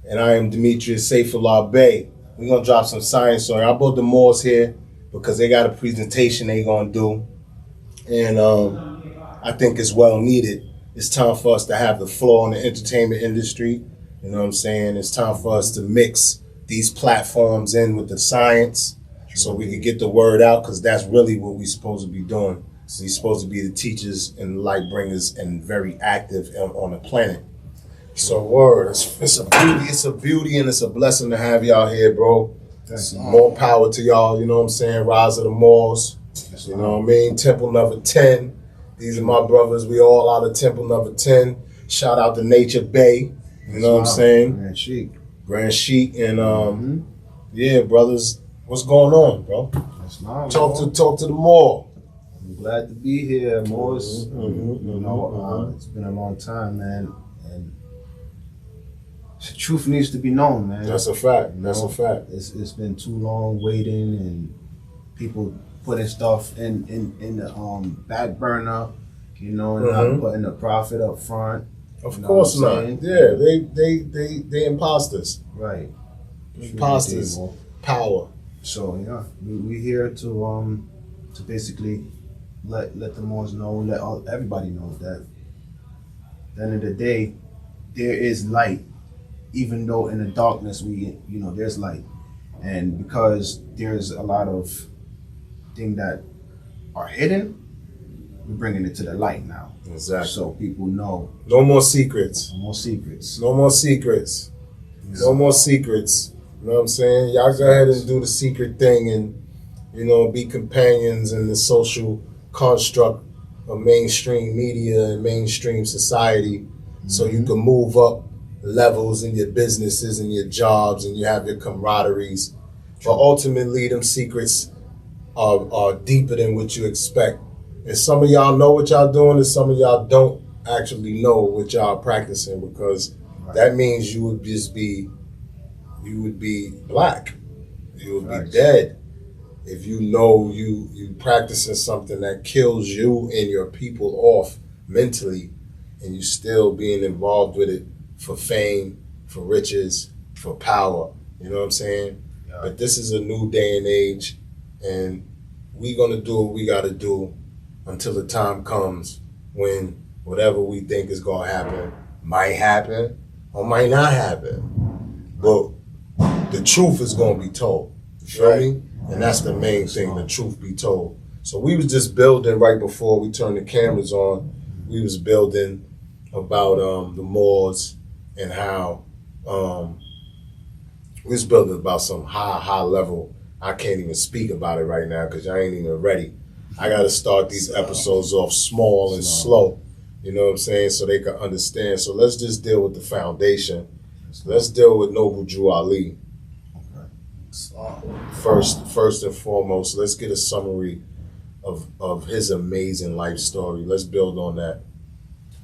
And I am Demetrius Saifullah Bey. We're going to drop some science on you. I brought the Moors here because they got a presentation they going to do. And I think it's well needed. It's time for us to have the floor in the entertainment industry. You know what I'm saying? It's time for us to mix these platforms in with the science so we can get the word out, because that's really what we're supposed to be doing. We're supposed to be the teachers and light bringers and very active on the planet. So word, it's a beauty and it's a blessing to have y'all here, bro. More power to y'all, you know what I'm saying? Rise of the Moors, you know what I mean? Temple number 10. These are my brothers. We all out of Temple number 10. Shout out to Nature Bay, you know what I'm saying? Grand Sheik. And yeah, brothers, what's going on, bro? Talk to the Moor. I'm glad to be here, Moors. It's been a long time, man. And the truth needs to be known, man. That's a fact. That's a fact. It's been too long waiting, and people putting stuff in the back burner, you know, and not putting the profit up front. Of course not. Yeah, they imposters. Right. Imposters. Power. So yeah, we here to basically let the Moors know, let everybody know that at the end of the day, there is light. Even though in the darkness there's light, and because there's a lot of things that are hidden, we're bringing it to the light now. Exactly. So people know. No more secrets. No more secrets. No more secrets. No more secrets. You know what I'm saying? Y'all go ahead and do the secret thing and, be companions in the social construct of mainstream media and mainstream society, so you can move up levels in your businesses and your jobs and you have your camaraderies. But ultimately, them secrets are deeper than what you expect. And some of y'all know what y'all doing and some of y'all don't actually know what y'all practicing, because that means you would be black. You would be dead if you know you practicing something that kills you and your people off mentally, and you still being involved with it for fame, for riches, for power. You know what I'm saying? Yeah. But this is a new day and age, and we're going to do what we got to do until the time comes when whatever we think is going to happen might happen or might not happen. But the truth is going to be told. You feel me? And that's the main thing, the truth be told. So we was just building right before we turned the cameras on. We was building about the Moors and how we was building about some high level. I can't even speak about it right now because I ain't even ready. I got to start these episodes off small and slow, you know what I'm saying, so they can understand. So let's just deal with the foundation. Let's deal with Noble Drew Ali. First and foremost, let's get a summary of his amazing life story. Let's build on that.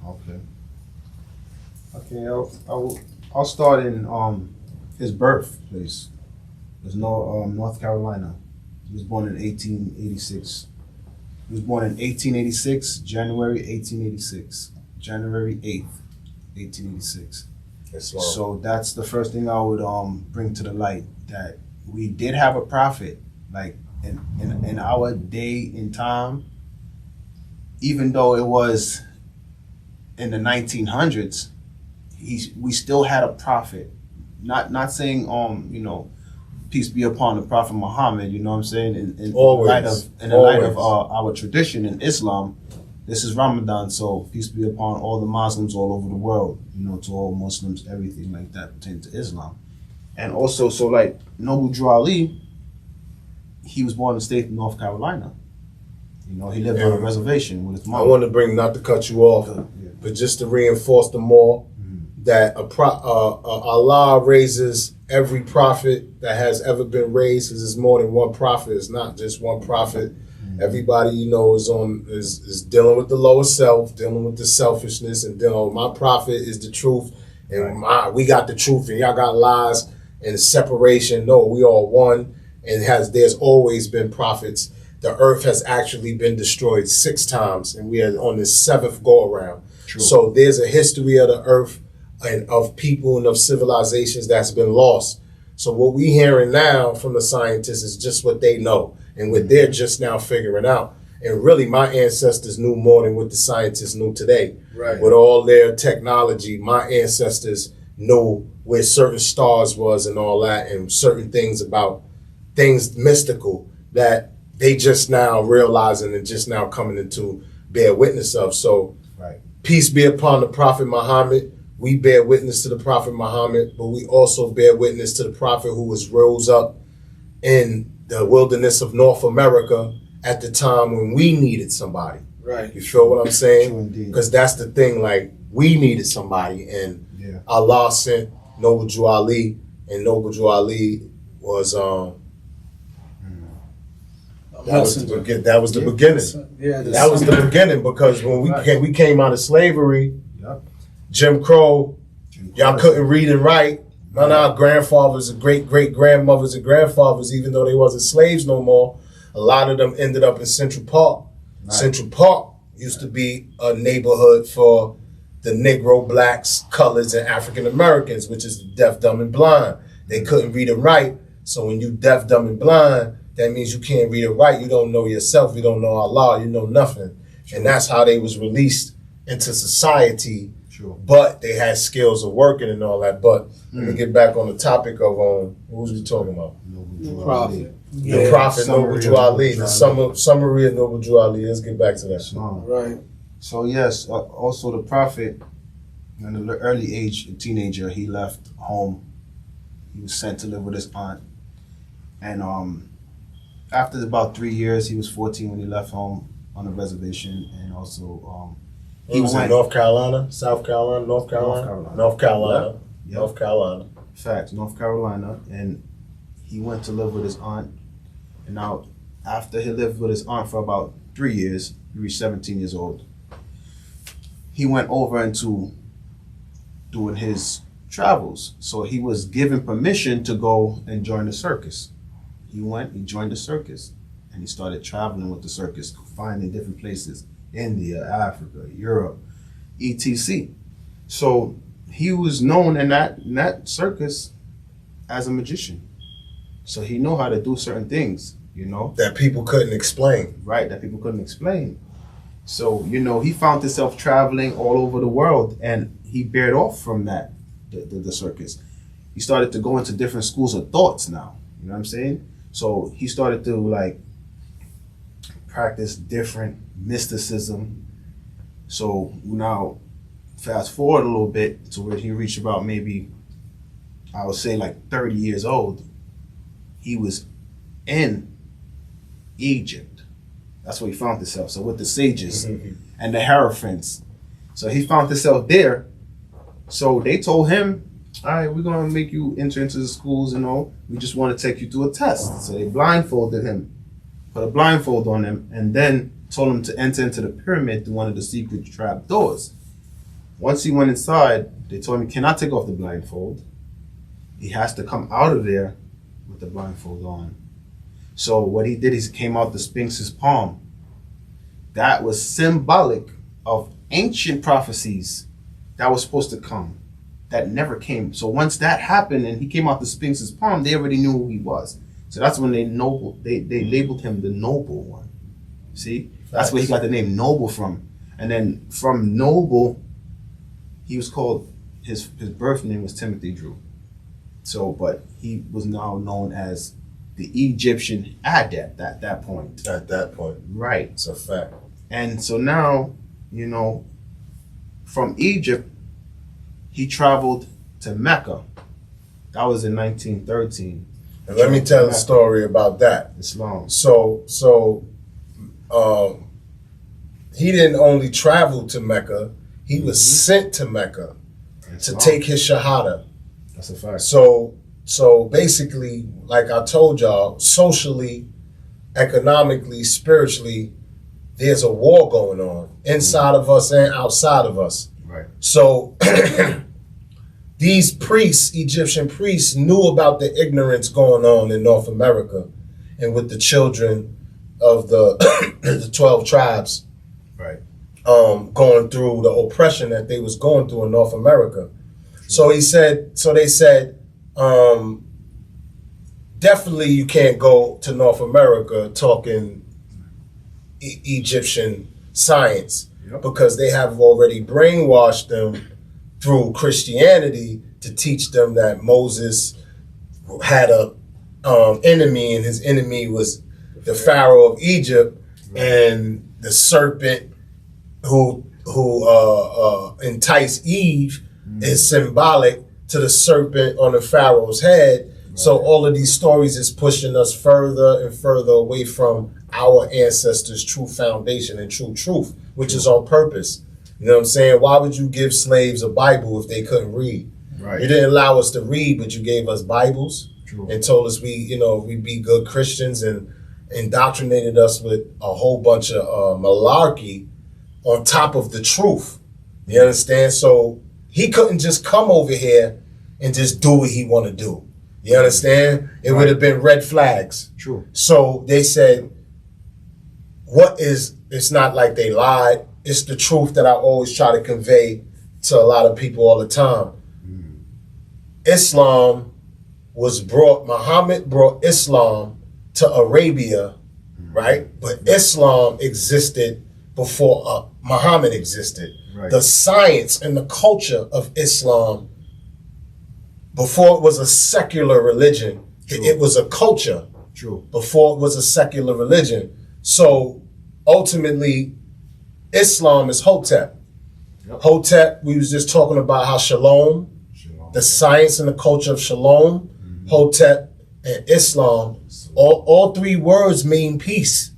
Okay. I'll start in his birthplace. There's North Carolina. He was born in 1886. He was born in 1886, January 1886, January 8th, 1886. So that's the first thing I would bring to the light, that we did have a prophet, like in our day in time, even though it was in the 1900s, we still had a prophet. Not saying you know, peace be upon the Prophet Muhammad. You know what I'm saying? In the light of our tradition in Islam, this is Ramadan, so peace be upon all the Muslims all over the world. You know, to all Muslims, everything like that pertaining to Islam. And also, so like Noble Drew Ali, he was born in the state of North Carolina. You know, he lived on a reservation with his mom. I want to bring, not to cut you off, but just to reinforce the more that Allah raises every prophet that has ever been raised, because there's more than one prophet. It's not just one prophet. Everybody, you know, is dealing with the lower self, dealing with the selfishness, and dealing with my prophet is the truth, and we got the truth, and y'all got lies and separation. No, we all one, and there's always been prophets. The earth has actually been destroyed 6 times, and we are on the 7th go around. True. So there's a history of the earth and of people and of civilizations that's been lost. So what we hearing now from the scientists is just what they know and what they're just now figuring out. And really, my ancestors knew more than what the scientists knew today. Right. With all their technology, my ancestors knew where certain stars was and all that, and certain things about things mystical that they just now realizing and just now coming into bear witness of. So peace be upon the Prophet Muhammad. We bear witness to the Prophet Muhammad, but we also bear witness to the Prophet who was rose up in the wilderness of North America at the time when we needed somebody. Right. You feel what I'm saying? Because that's the thing, like, we needed somebody, and Allah sent Noble Drew Ali, and Noble Drew Ali was that was the beginning. That was the beginning, because when we came out of slavery, Jim Crow, y'all couldn't read and write. None of our grandfathers and great-great-grandmothers and grandfathers, even though they wasn't slaves no more, a lot of them ended up in Central Park. Right. Central Park used to be a neighborhood for the Negro, blacks, colors, and African Americans, which is deaf, dumb, and blind. They couldn't read and write, so when you deaf, dumb, and blind, that means you can't read and write. You don't know yourself. You don't know Allah. You know nothing. Sure. And that's how they was released into society. Sure. But they had skills of working and all that. But let me get back on the topic of what was we talking about? The Prophet. The Prophet, Noble Drew Ali. The summary of Noble Drew Ali. Let's get back to that. Right. So yes, also the Prophet, in the early age, a teenager, he left home. He was sent to live with his aunt. And after about 3 years, he was 14 when he left home on a reservation. And also he was in North Carolina, South Carolina, North Carolina. North Carolina. Yep. North Carolina. Facts, North Carolina. And he went to live with his aunt. And now, after he lived with his aunt for about 3 years, he reached 17 years old. He went over into doing his travels. So he was given permission to go and join the circus. He joined the circus. And he started traveling with the circus, finding different places. India, Africa, Europe, etc. So he was known in that circus as a magician. So he knew how to do certain things, you know. That people couldn't explain. Right, that people couldn't explain. So, you know, he found himself traveling all over the world, and he bared off from that, the circus. He started to go into different schools of thoughts now, you know what I'm saying? So he started to, like, practice different mysticism. So now, fast forward a little bit to where he reached about maybe, I would say like 30 years old. He was in Egypt. That's where he found himself. So with the sages and the hierophants. So he found himself there. So they told him, all right, we're going to make you enter into the schools and all. We just want to take you through a test. So they blindfolded him, put a blindfold on him, and then told him to enter into the pyramid through one of the secret trap doors. Once he went inside, they told him he cannot take off the blindfold. He has to come out of there with the blindfold on. So what he did is he came out the Sphinx's palm. That was symbolic of ancient prophecies that was supposed to come, that never came. So once that happened and he came out the Sphinx's palm, they already knew who he was. So that's when they labeled him the noble one. See? That's where he got the name noble from. And then from noble, he was called, his birth name was Timothy Drew. So, but he was now known as the Egyptian adept at that point. At that point. Right. It's a fact. And so now, you know, from Egypt, he traveled to Mecca. That was in 1913. And let me tell a story about that. Islam. So, he didn't only travel to Mecca, he was sent to Mecca to take his Shahada. That's a fact. So basically, like I told y'all, socially, economically, spiritually, there's a war going on inside of us and outside of us. Right. So these priests, Egyptian priests, knew about the ignorance going on in North America and with the children of the the 12 tribes. Right. Going through the oppression that they was going through in North America. So they said, definitely you can't go to North America talking Egyptian science, because they have already brainwashed them through Christianity to teach them that Moses had a enemy, and his enemy was the Pharaoh of Egypt, and the serpent who enticed Eve is symbolic to the serpent on the Pharaoh's head. Right. So all of these stories is pushing us further and further away from our ancestors' true foundation and true truth, which is on purpose. You know what I'm saying? Why would you give slaves a Bible if they couldn't read? Right. You didn't allow us to read, but you gave us Bibles. True. And told us we be good Christians, and indoctrinated us with a whole bunch of malarkey on top of the truth. You understand? So he couldn't just come over here and just do what he want to do. You understand? It would have been red flags. True. So they said, it's not like they lied. It's the truth that I always try to convey to a lot of people all the time. Islam Muhammad brought Islam to Arabia, right? But Islam existed before Muhammad existed. Right. The science and the culture of Islam, before it was a secular religion, it was a culture. True. Before it was a secular religion. So ultimately, Islam is Hotep. Yep. Hotep, we was just talking about how Shalom, the science and the culture of Shalom, Hotep, and Islam, all three words mean peace.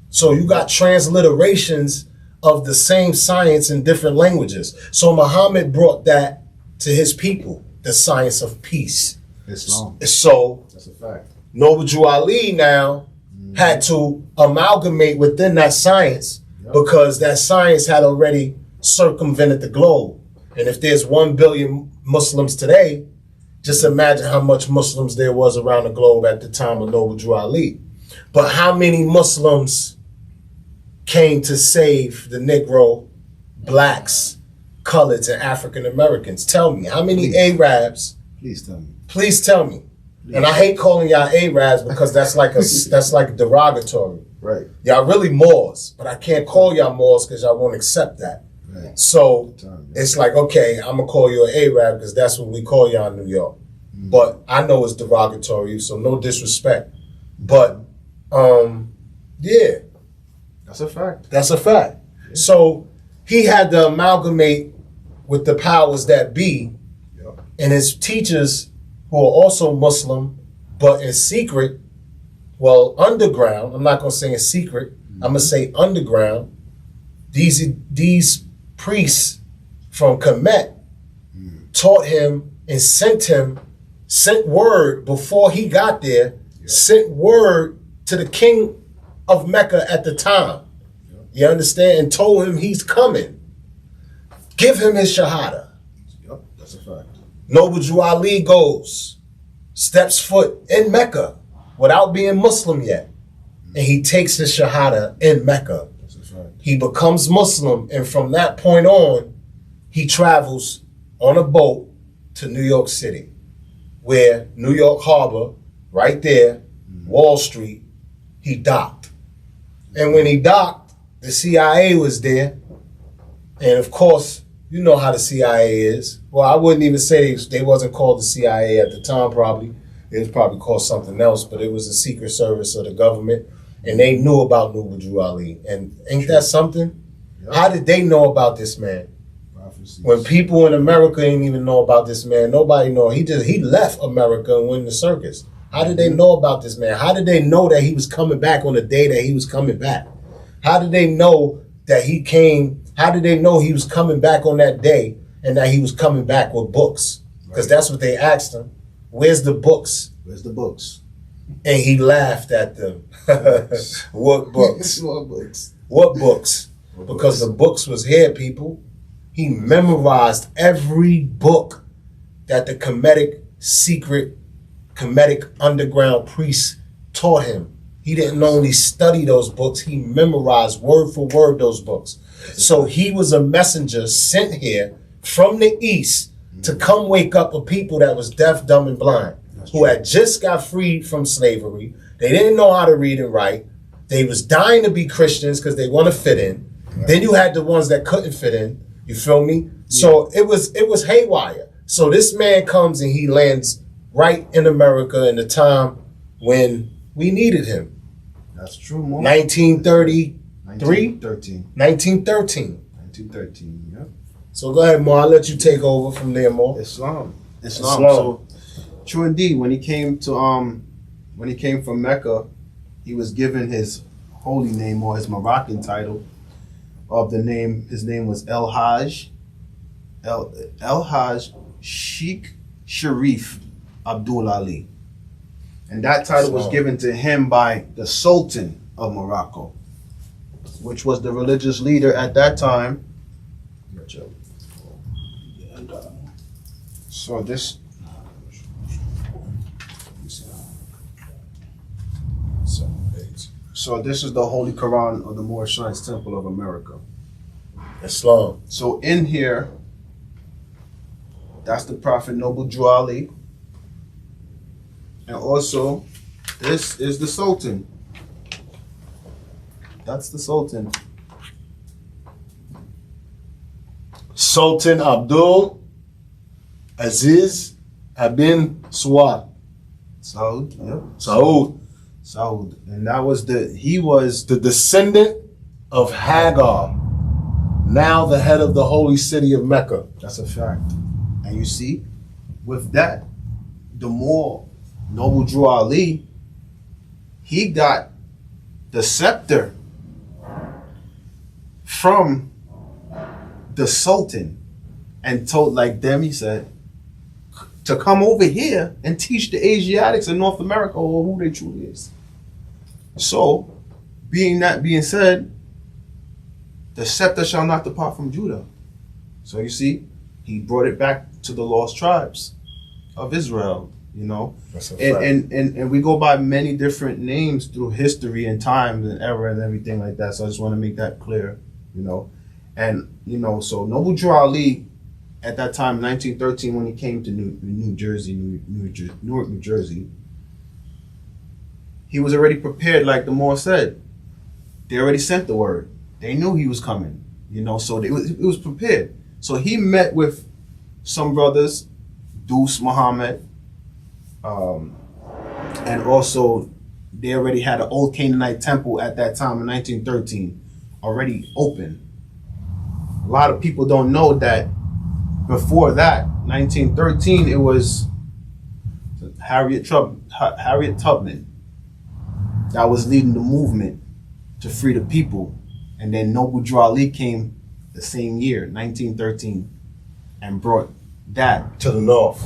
So you got transliterations of the same science in different languages. So Muhammad brought that to his people, the science of peace. Islam. So That's a fact. Noble Drew Ali now had to amalgamate within that science, because that science had already circumvented the globe. And if there's 1 billion Muslims today, just imagine how much Muslims there was around the globe at the time of Noble Drew Ali. But how many Muslims came to save the Negro, blacks, coloreds, and African Americans? Tell me, how many Arabs? Please tell me. Please tell me. And I hate calling y'all Arabs because that's like derogatory. Right. Y'all really Moors, but I can't call y'all Moors because y'all won't accept that. Right. So it's like, okay, I'm gonna call you an Arab because that's what we call y'all in New York. But I know it's derogatory, so no disrespect. But yeah, That's a fact. that's a fact. Yeah. So he had to amalgamate with the powers that be, and his teachers who are also Muslim, but in secret, well, underground. I'm not gonna say in secret. I'm gonna say underground. These priests from Kemet taught him and sent word before he got there, sent word to the king of Mecca at the time. You understand? And told him he's coming. Give him his Shahada. Yep, that's a fact. Noble Drew Ali goes, steps foot in Mecca without being Muslim yet. And he takes his Shahada in Mecca. That's a fact. He becomes Muslim, and from that point on, he travels on a boat to New York City, where New York Harbor, right there, Wall Street, he docked. And when he docked, the CIA was there, and of course, You know how the CIA is. Well, I wouldn't even say they wasn't called the CIA at the time, probably. It was probably called something else, but it was the Secret Service of the government, and they knew about Noble Drew Ali. And ain't that something? Yep. How did they know about this man? Prophecies. When people in America didn't even know about this man, nobody know. He left America and went in the circus. How did they know about this man? How did they know that he was coming back on the day that he was coming back? How did they know that he came? How did they know he was coming back on that day and that he was coming back with books? Because that's what they asked him. Where's the books? Where's the books? And he laughed at them. What books? What books? What books? Because the books was here, people. He memorized every book that the Kemetic underground priests taught him. He didn't only study those books, he memorized word for word those books. So he was a messenger sent here from the east to come wake up a people that was deaf, dumb, and blind, who had just got freed from slavery. They didn't know how to read and write. They was dying to be Christians because they want to fit in. Right. Then you had the ones that couldn't fit in. You feel me? Yeah. So it was haywire. So this man comes and he lands right in America in the time when we needed him. That's true, Moor. 1933? 1913, yeah. So go ahead, Moor. I'll let you take over from there, Moor. Islam. So true indeed. When he came from Mecca, he was given his holy name or his Moroccan title of the name. His name was El Hajj Sheikh Sharif Abdul Ali. And that title was given to him by the Sultan of Morocco, which was the religious leader at that time. So this is the Holy Koran of the Moorish Science Temple of America. Islam. So in here, that's the Prophet Noble Drew Ali. And also, this is the Sultan. That's the Sultan. Sultan Abdul Aziz Ibn Saud. Saud, yep. Saud. And he was the descendant of Hagar, now the head of the holy city of Mecca. That's a fact. And you see, with that, the more Noble Drew Ali, he got the scepter from the Sultan and told, like them, he said, to come over here and teach the Asiatics in North America or who they truly is. So, being said, the scepter shall not depart from Judah. So you see, he brought it back to the lost tribes of Israel, you know. And we go by many different names through history and time and era and everything like that. So I just want to make that clear, you know. And, you know, so Noble Drew Ali, at that time, 1913, when he came to Newark, New Jersey, he was already prepared, like the Moor said. They already sent the word. They knew he was coming, you know, so it was prepared. So he met with some brothers, Deuce Muhammad, and also they already had an old Canaanite temple at that time in 1913 already open. A lot of people don't know that before that, 1913, it was Harriet Tubman that was leading the movement to free the people. And then Noble Drew Ali came the same year, 1913, and brought that to the north.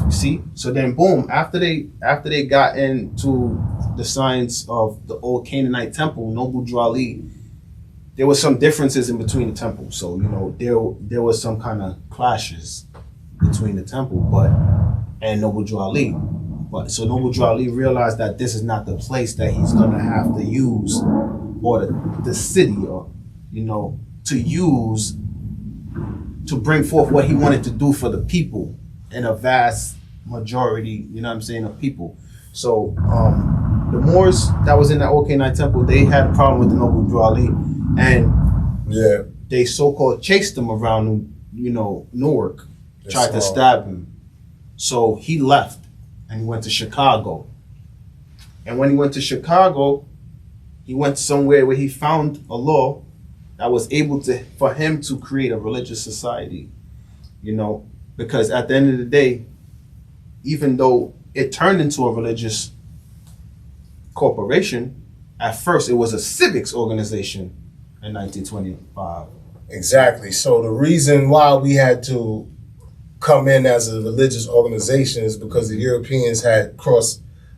You see? So then boom, after they got into the science of the old Canaanite temple, Noble Drew Ali, there was some differences in between the temples. So, you know, there was some kind of clashes between the temple and Noble Drew Ali. But so Noble Drew Ali realized that this is not the place that he's gonna have to use, or the city, or, you know, to use to bring forth what he wanted to do for the people in a vast majority, you know what I'm saying, of people. So the Moors that was in that old Canaanite temple, they had a problem with the Noble Drew Ali, and they so-called chased him around Newark, tried to stab him. So he left and he went to Chicago. And when he went to Chicago, he went somewhere where he found a law that was able for him to create a religious society. Because at the end of the day, even though it turned into a religious corporation, at first it was a civics organization in 1925. Exactly. So the reason why we had to come in as a religious organization is because the Europeans had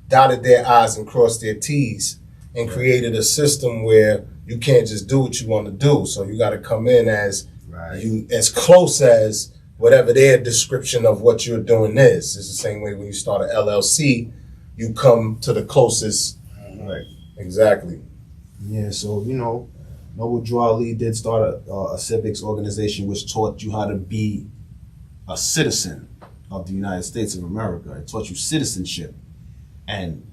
dotted their I's and crossed their T's and created a system where you can't just do what you want to do. So you got to come in as close as whatever their description of what you're doing is. It's the same way when you start an LLC, you come to the closest. Right. Exactly. Yeah. So Noble Drew Ali did start a civics organization which taught you how to be a citizen of the United States of America. It taught you citizenship. And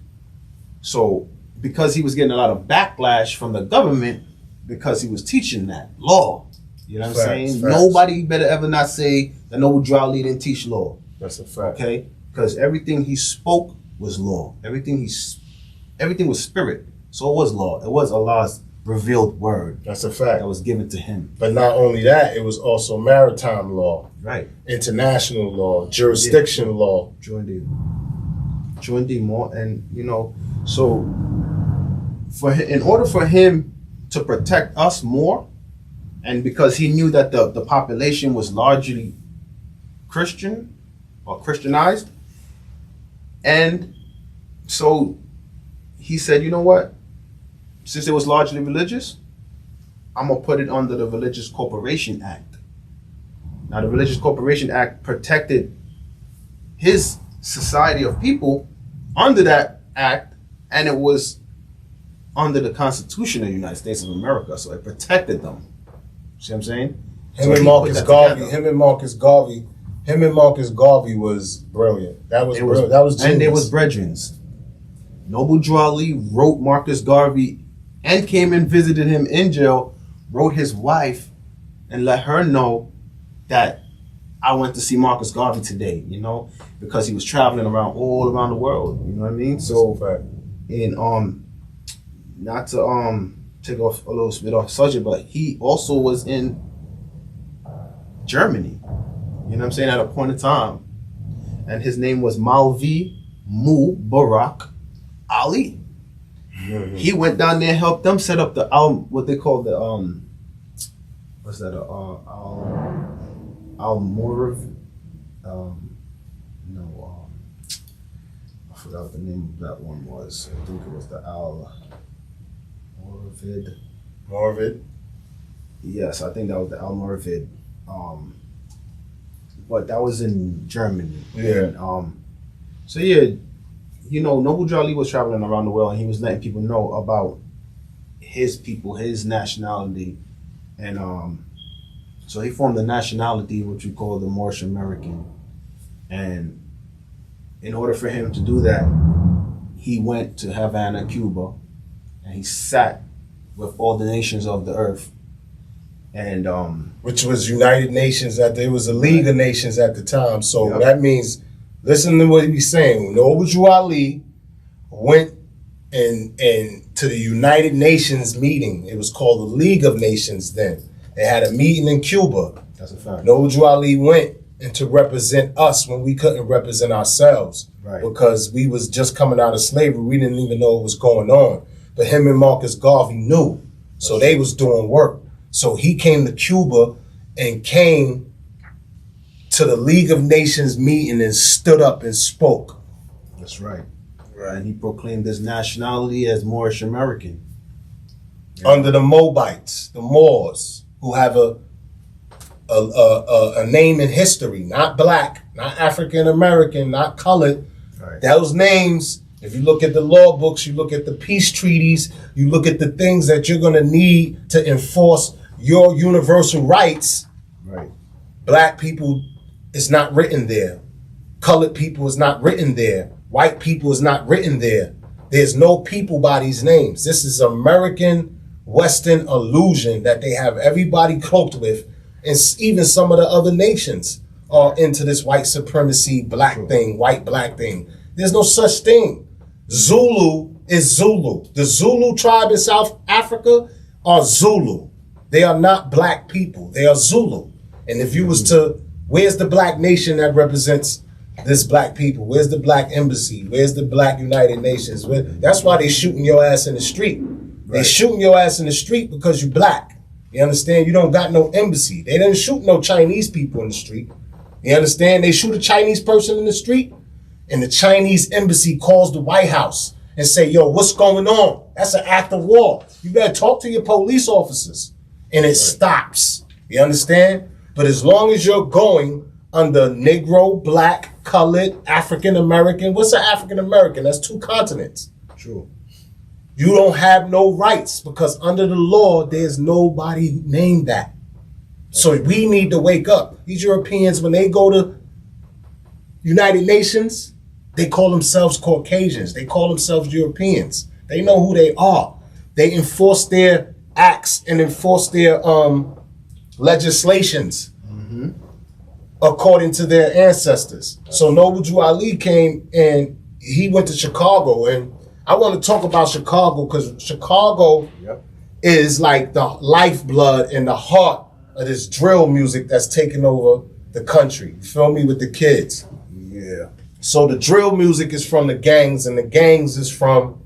so because he was getting a lot of backlash from the government because he was teaching that law, you know what I'm saying? Facts. Nobody better ever not say that Noble Drew Ali didn't teach law. That's a fact. Okay? Because everything he spoke was law. Everything was spirit. So it was law. It was Allah's revealed word. That's a fact. That was given to him. But not only that, it was also maritime law, Right. international law, jurisdiction law. True indeed, more. And so in order for him to protect us more, and because he knew that the population was largely Christian or Christianized, and so he said, you know what? Since it was largely religious, I'm going to put it under the Religious Corporation Act. Now, the Religious Corporation Act protected his society of people under that act, and it was under the Constitution of the United States of America, so it protected them. See what I'm saying? Him and Marcus Garvey was brilliant. That was brilliant. That was genius. And they was brethren. Noble Drew Ali wrote Marcus Garvey and came and visited him in jail, wrote his wife and let her know that I went to see Marcus Garvey today, because he was traveling all around the world, you know what I mean? So, and not to take off a little bit off subject, but he also was in Germany, you know what I'm saying, at a point in time, and his name was Malvi Mubarak Ali. Mm-hmm. He went down there and helped them set up the what they call the what's that? Moor. I forgot what the name of that one was. I think it was the Moravid. Yes, I think that was the Moravid. But that was in Germany. Yeah. And, so yeah. Noble Drew Ali was traveling around the world and he was letting people know about his people, his nationality. And so he formed a nationality, which we call the Moorish American. And in order for him to do that, he went to Havana, Cuba, and he sat with all the nations of the earth. And which was United Nations, that there was a League of Nations at the time. So that means, listen to what he's saying. Noble Drew Ali went and to the United Nations meeting. It was called the League of Nations then. They had a meeting in Cuba. That's a fact. Noble Drew Ali went and to represent us when we couldn't represent ourselves. Right. Because we was just coming out of slavery. We didn't even know what was going on. But him and Marcus Garvey knew. So they was doing work. So he came to Cuba and came to the League of Nations meeting and stood up and spoke. That's right. Right. And he proclaimed his nationality as Moorish American. Yeah. Under the Moabites, the Moors, who have a name in history, not black, not African American, not colored. Right. Those names, if you look at the law books, you look at the peace treaties, you look at the things that you're going to need to enforce your universal rights. Right. Black people is not written there. Colored people is not written there. White people is not written there. There's no people by these names. This is American Western illusion that they have everybody cloaked with, And even some of the other nations are into this white supremacy, black thing, white black thing. There's no such thing. Zulu is Zulu. The Zulu tribe in South Africa are Zulu. They are not black people. They are Zulu. And if you was to, where's the black nation that represents this black people? Where's the black embassy? Where's the black United Nations? That's why they shooting your ass in the street. They shooting your ass in the street because you black. You understand? You don't got no embassy. They didn't shoot no Chinese people in the street. You understand? They shoot a Chinese person in the street, and the Chinese embassy calls the White House and say, yo, what's going on? That's an act of war. You better talk to your police officers. And it stops. You understand? But as long as you're going under Negro, black, colored, African American, what's an African American? That's 2 continents. True. You don't have no rights because under the law, there's nobody named that. So we need to wake up. These Europeans, when they go to United Nations, they call themselves Caucasians. They call themselves Europeans. They know who they are. They enforce their acts and enforce their legislations according to their ancestors. So Noble Drew Ali came and he went to Chicago, and I want to talk about Chicago because Chicago is like the lifeblood and the heart of this drill music that's taking over the country. You feel me? With the kids. Yeah. So the drill music is from the gangs, and the gangs is from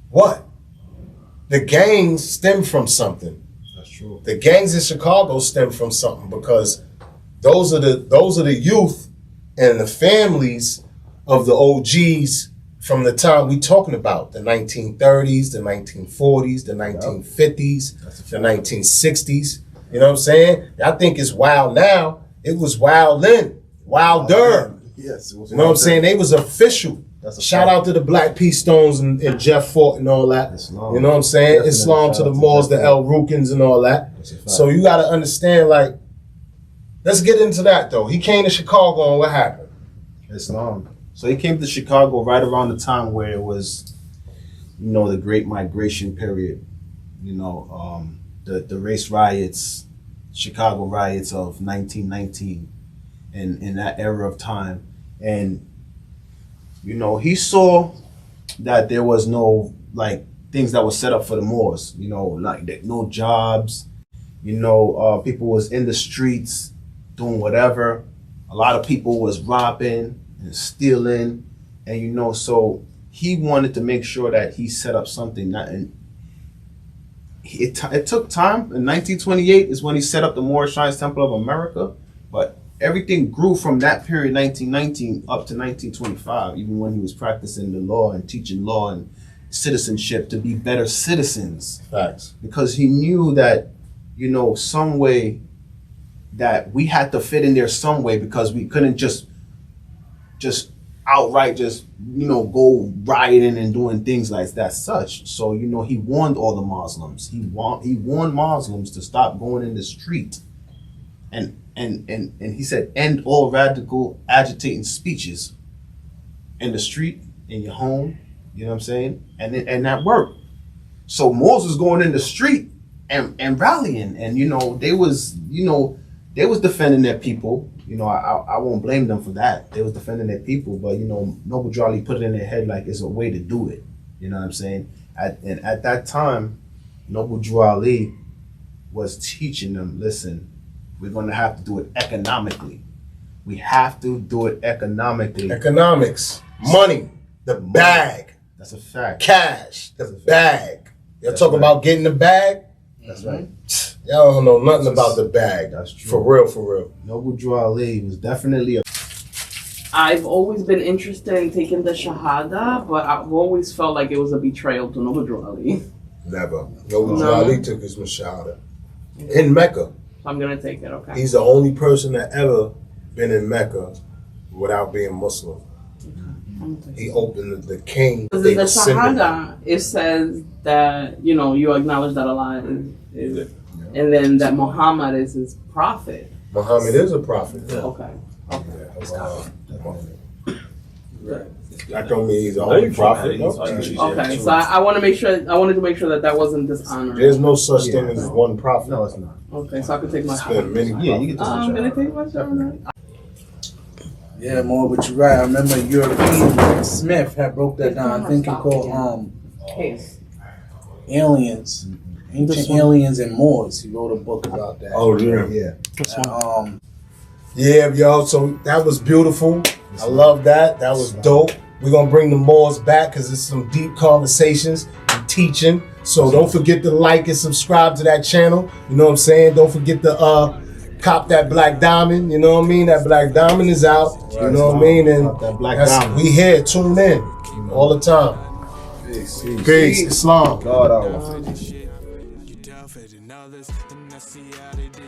what? The gangs stem from something. That's true. The gangs in Chicago stem from something because those are the youth and the families of the OGs from the time we talking about, the 1930s, the 1940s, the 1950s, the 1960s. You know what I'm saying? I think it's wild now. It was wild then. Wilder. Yes. It was, you know what I'm saying? They was official. Shout out to the Black P Stones and Jeff Fort and all that. Islam. You know what I'm saying? Definitely Islam to the Moors, the El Rukins and all that. So you got to understand, like, let's get into that though. He came to Chicago and what happened? Islam. So he came to Chicago right around the time where it was, you know, the Great Migration period. You know, the race riots, Chicago riots of 1919, and in that era of time. And, you know, he saw that there was no, like, things that were set up for the Moors, you know, like no jobs, you know, people was in the streets doing whatever. A lot of people was robbing and stealing, and, you know, so he wanted to make sure that he set up something. It took time. In 1928 is when he set up the Moorish Science Temple of America, but everything grew from that period, 1919, up to 1925, even when he was practicing the law and teaching law and citizenship to be better citizens. Facts. Because he knew that, you know, some way that we had to fit in there some way, because we couldn't just outright just, you know, go rioting and doing things like that such. So, you know, he warned all the Muslims. He warned Muslims to stop going in the street. And he said, end all radical agitating speeches in the street, in your home, you know what I'm saying? And that worked. So Moors was going in the street and rallying, and, you know, they was defending their people. You know, I won't blame them for that. They was defending their people, but, you know, Noble Drew Ali put it in their head like it's a way to do it. You know what I'm saying? At that time, Noble Drew Ali was teaching them, listen, we're going to have to do it economically. We have to do it economically. Economics, money, the bag. That's a fact. Cash, the bag. Y'all talk about getting the bag? That's right. Y'all don't know nothing about the bag. That's true. For real. Noble Drew Ali was definitely I've always been interested in taking the Shahada, but I've always felt like it was a betrayal to Noble Drew Ali. Never. Noble Drew Ali took his Shahada in Mecca. I'm going to take it, okay. He's the only person that ever been in Mecca without being Muslim. He opened the king. Because in the Shahada, it says that, you know, you acknowledge that Allah is and then that Muhammad is his prophet. Muhammad is a prophet. Okay. That don't mean he's a holy prophet. Okay, so I want to make sure. I wanted to make sure that wasn't dishonoring. There's no such thing as one prophet. No, it's not. Okay, so I can take my. Yeah, you can take I'm gonna take my shot. Yeah, more, but you're right. I remember European Smith had broke that down. I think it called Case. Aliens, Ancient Aliens and Moors. He wrote a book about that. Oh yeah. Yeah. Yeah, yo. So that was beautiful. I love that. That was dope. We're gonna bring the Moors back because it's some deep conversations and teaching. So don't forget to like and subscribe to that channel. You know what I'm saying? Don't forget to cop that black diamond. You know what I mean? That black diamond is out. You know what I mean? And that black diamond. we here. Tune in all the time. Peace. Islam. God out.